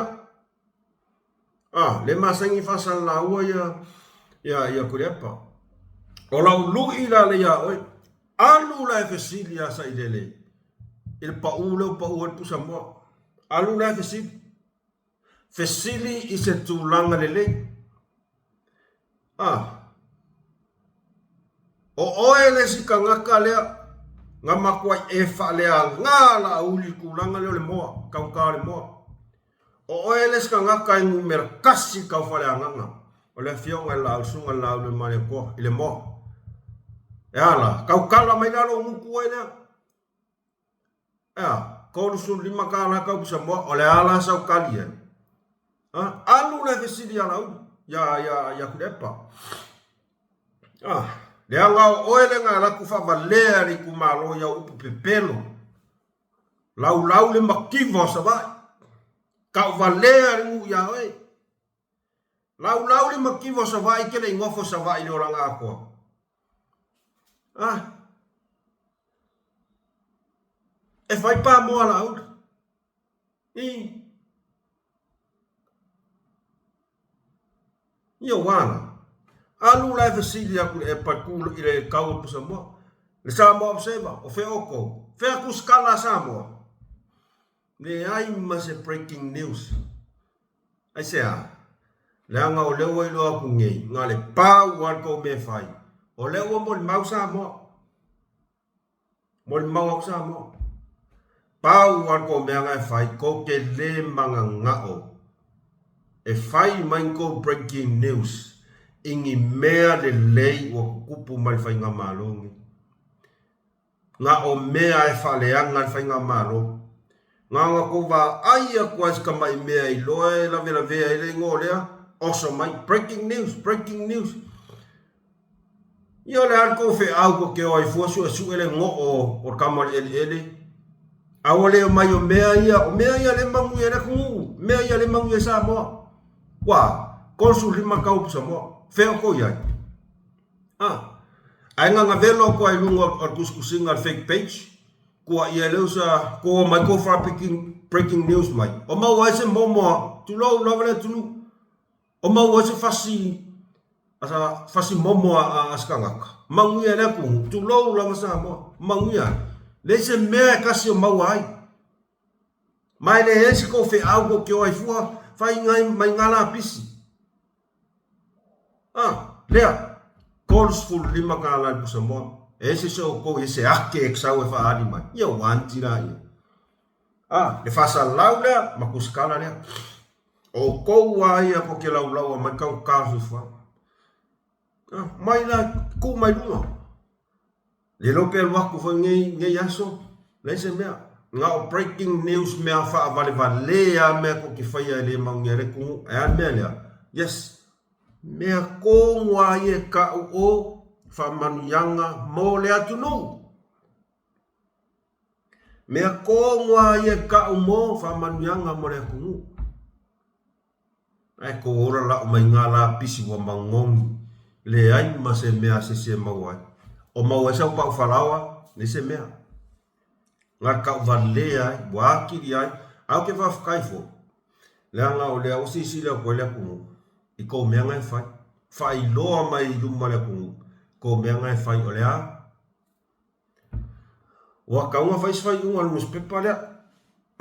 Le masangi fasal la ua ia kurepa. O lau lui la le ia oi. Alu la fesili ya sa ilele. Il pa ule pusa mo. Alu la fesili. Fesili i se tūlanga lele. O oele si ka ngaka lea. Nga makua e fa lea ngā la uli kulanga leo le moa. Kau le moa. O oele si ka ngaka ingu mera kasi kau fa lea nganga. O le fionga la usunga la ule mane koa. Ile moa. E ala. Kau kala mai lalo nguku ai lea. Kau sun 5 kala kau bisa moa. O le ala sau kali e. Alu le fesili ala u. Ya kudepa. Le anga oele nga la kufa valea ni kumalo ya upu pepelo. Lau le makivo sa vai. Kau valea ni ngu ya oi. Lau le makivo sa vai ke le ngofo sa vai ni orang ako. E fai pa mo ala u. Ia wana. Alu la fesili aku e pakulu ile kau pusa mo. Le sa mo observa o fe oko. Fe aku skala sa mo. Le ai mas breaking news. Ai sea. Le anga o le wo ilo aku ngei. Nga le pa wan ko me fai. O le wo mo mau sa mo. Mo mau sa mo. Pa wan ko me nga fai ko ke le manga ngao. E fai mai ko breaking news. Ingi mea le lei o kupu mai fai ngā malongi. Ngā o mea e whaleanga fai ngā malo. Ngā ko wā aia kua ska mai mea i loe la vera vea i le ngō lea. Oso mai, breaking news. Ia le alko fe au ko ke o ai fuasu e su ele ngō o kamari ele. Awa leo mai o mea ia le mangu e le kungu. Mea ia le mangu e sa moa. Wā, konsu 5 kau sa moa. Feo ko iai. Ai nga velo ko ai lunga o kuskusinga al fake page. Kua ia leusa ko mai ko fra breaking news mai. O mau ai se momo tu lo vale tu. O mau ai se fasi momo askangaka. Mangu ia le ku tu lo la masa mo. Mangu ia. Le se me kasi o mau ai. Mai le ese ko fe algo que o ai fua fai ngai mai ngala pisi. Lea, calls full 5 kala pusa mo. Ese so ko ese ake eksau e fa ani mai. Ia wanti la ia. Le fasa laula makuskala lea. O ko wa ia ko ke lau mai kau kasu fa. Mai la ku mai lunga. Le lope waku fo ngei aso. Le se mea. Nga o breaking news mea fa valea mea ko ke faya le mangere ku. Mea lea. Yes. Mea ko ngwa ye ka o fa manuyanga mo le atunu. Mea ko ngwa ye ka mo fa manuyanga mo le kungu. Ai ko ora la o mai ngala pisi wa mangongi. Le ai ma se mea se mawai. O mawai sa pa falawa le se mea. Nga ka valea wa kiri ai au ke va fkaifo. Le anga o le au sisi le ko le kungu. I ko mea ngai fai loa mai luma le kungu. Ko mea ngai fai o lea. Wa kaunga fai unga lumus pepa lea.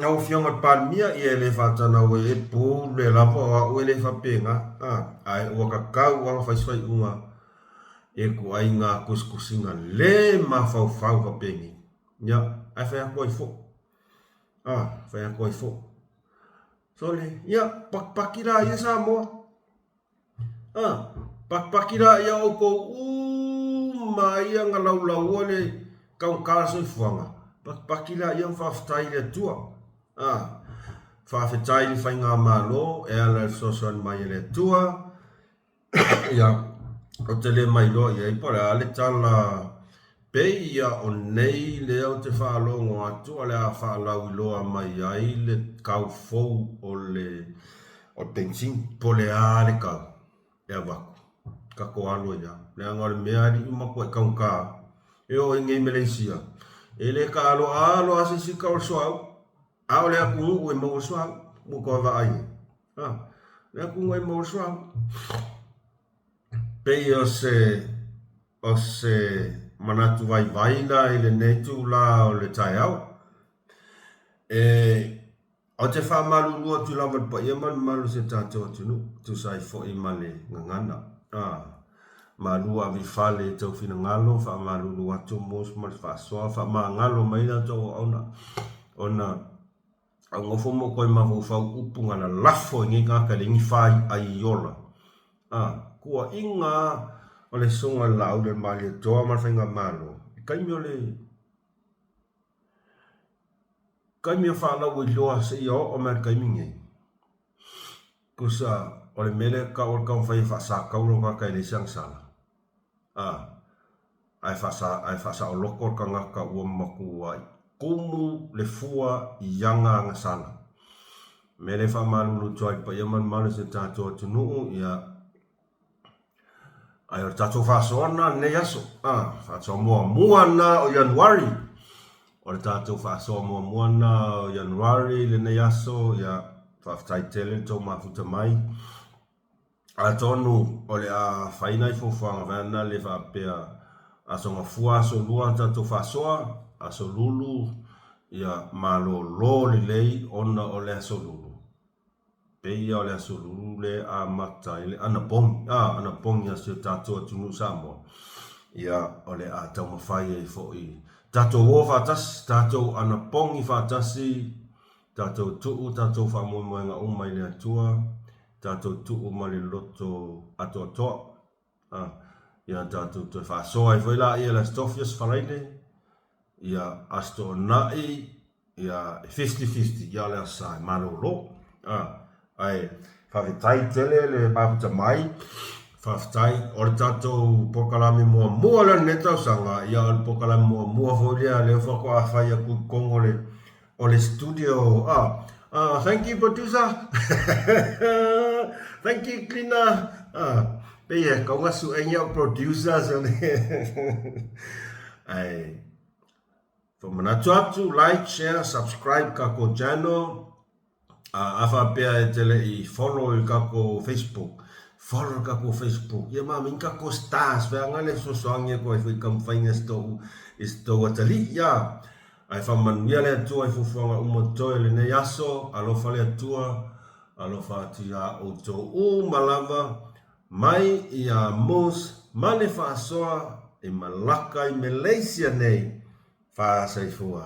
Au fionga palmia i ele fatana we e pu le lapa o ele fapenga. Ai wa kakau wanga fai unga. E ku ai ngā kuskusinga le ma fau fapengi. Nya, ai fai ako i fo. Fai ako i fo. So le, ia, pakira ia sa moa. Pakira ia o ko mai nga lau le kau kaso i fuanga. Pakira ia whawhtai le tua. Whawhtai le whai ngā malo e ala sosan mai le tua. Ia, o te le mai loa ia i pare ale tala pei ia o nei le au te whaalongo atua le a whaalau i loa mai ai le kau fou o pensin po le a le kau. Ea waku, kako alo ia. Le anga le meari umako e kaunka. E o ingei Malaysia. E le ka alo asisi ka o soau. Ao le aku ngu e mau soau. Muko wa ai. le ku ngai mo swa pe o se manatu vai la ile nei tu la o le tai au o te whamalu lua tu lawan pa ia man malu se tātou atunu tu sai fo i male ngangana malu a vi fale tau fina ngalo whamalu lua tu mos mas whasoa whama ngalo maina tau ona au ngofo mo koe mahu whau upu ngana lafo ngi ngaka le ngi whai ai iola kua inga o le songa lau le mali toa marwhenga malo kaimi o le kaimi o whanau i loa se i o mer kaimi nge kusa o le mele ka o kau whai whasa kauro kaka i le siang sala ai whasa o loko ka ngaka ua maku ai kumu le fua i yanga anga sala mele whamalulu tuai pa iaman malu se tātua tunuu ia ai o tātou whasoana ne yaso whasoa mua na o Januari o le tātou whasoa mua na o Januari le ne yaso ia whaftai tele tau mafuta mai a tonu o le a whainai fofanga vana le whapea a songa fua so lua tātou whasoa a so lulu ia malo lo le lei ona o le aso lulu peia o le aso lulu le a mata le ana pong ia se tātou atunu Samoa ia o le a tau mawhai e fo i tātou o whatas tātou ana pong i whatasi tātou tuu tātou whamoemoenga umai le atua tātou tuu mali loto atoa ia tātou te whasoa i whaila ia la stofias wharaile ia asto nai ia 50-50 ia le asai malolo ai whawhitai tele le paputa mai whawhitai o le tātou pokalami mua le netau sanga ia o le pokalami mua fōlia le whako a whai a kukongo o le studio thank you producer thank you cleaner peia kau ngasu ainga producer so ai manatu atu, like, share, subscribe kako channel. Afa pea e tele i follow i kako Facebook. Follow kako Facebook. Ia ma min kako stars. Vea ngale sosoangia ko e fui kamwhainga isto watali. Ia. Ai whamanuia le atua i fufuanga umotoe le ne yaso. Alofa le atua. Alofa atia o tō malava. Mai i a mos. Mane whaasoa i Malaka i Malaysia nei. Fa sai fua.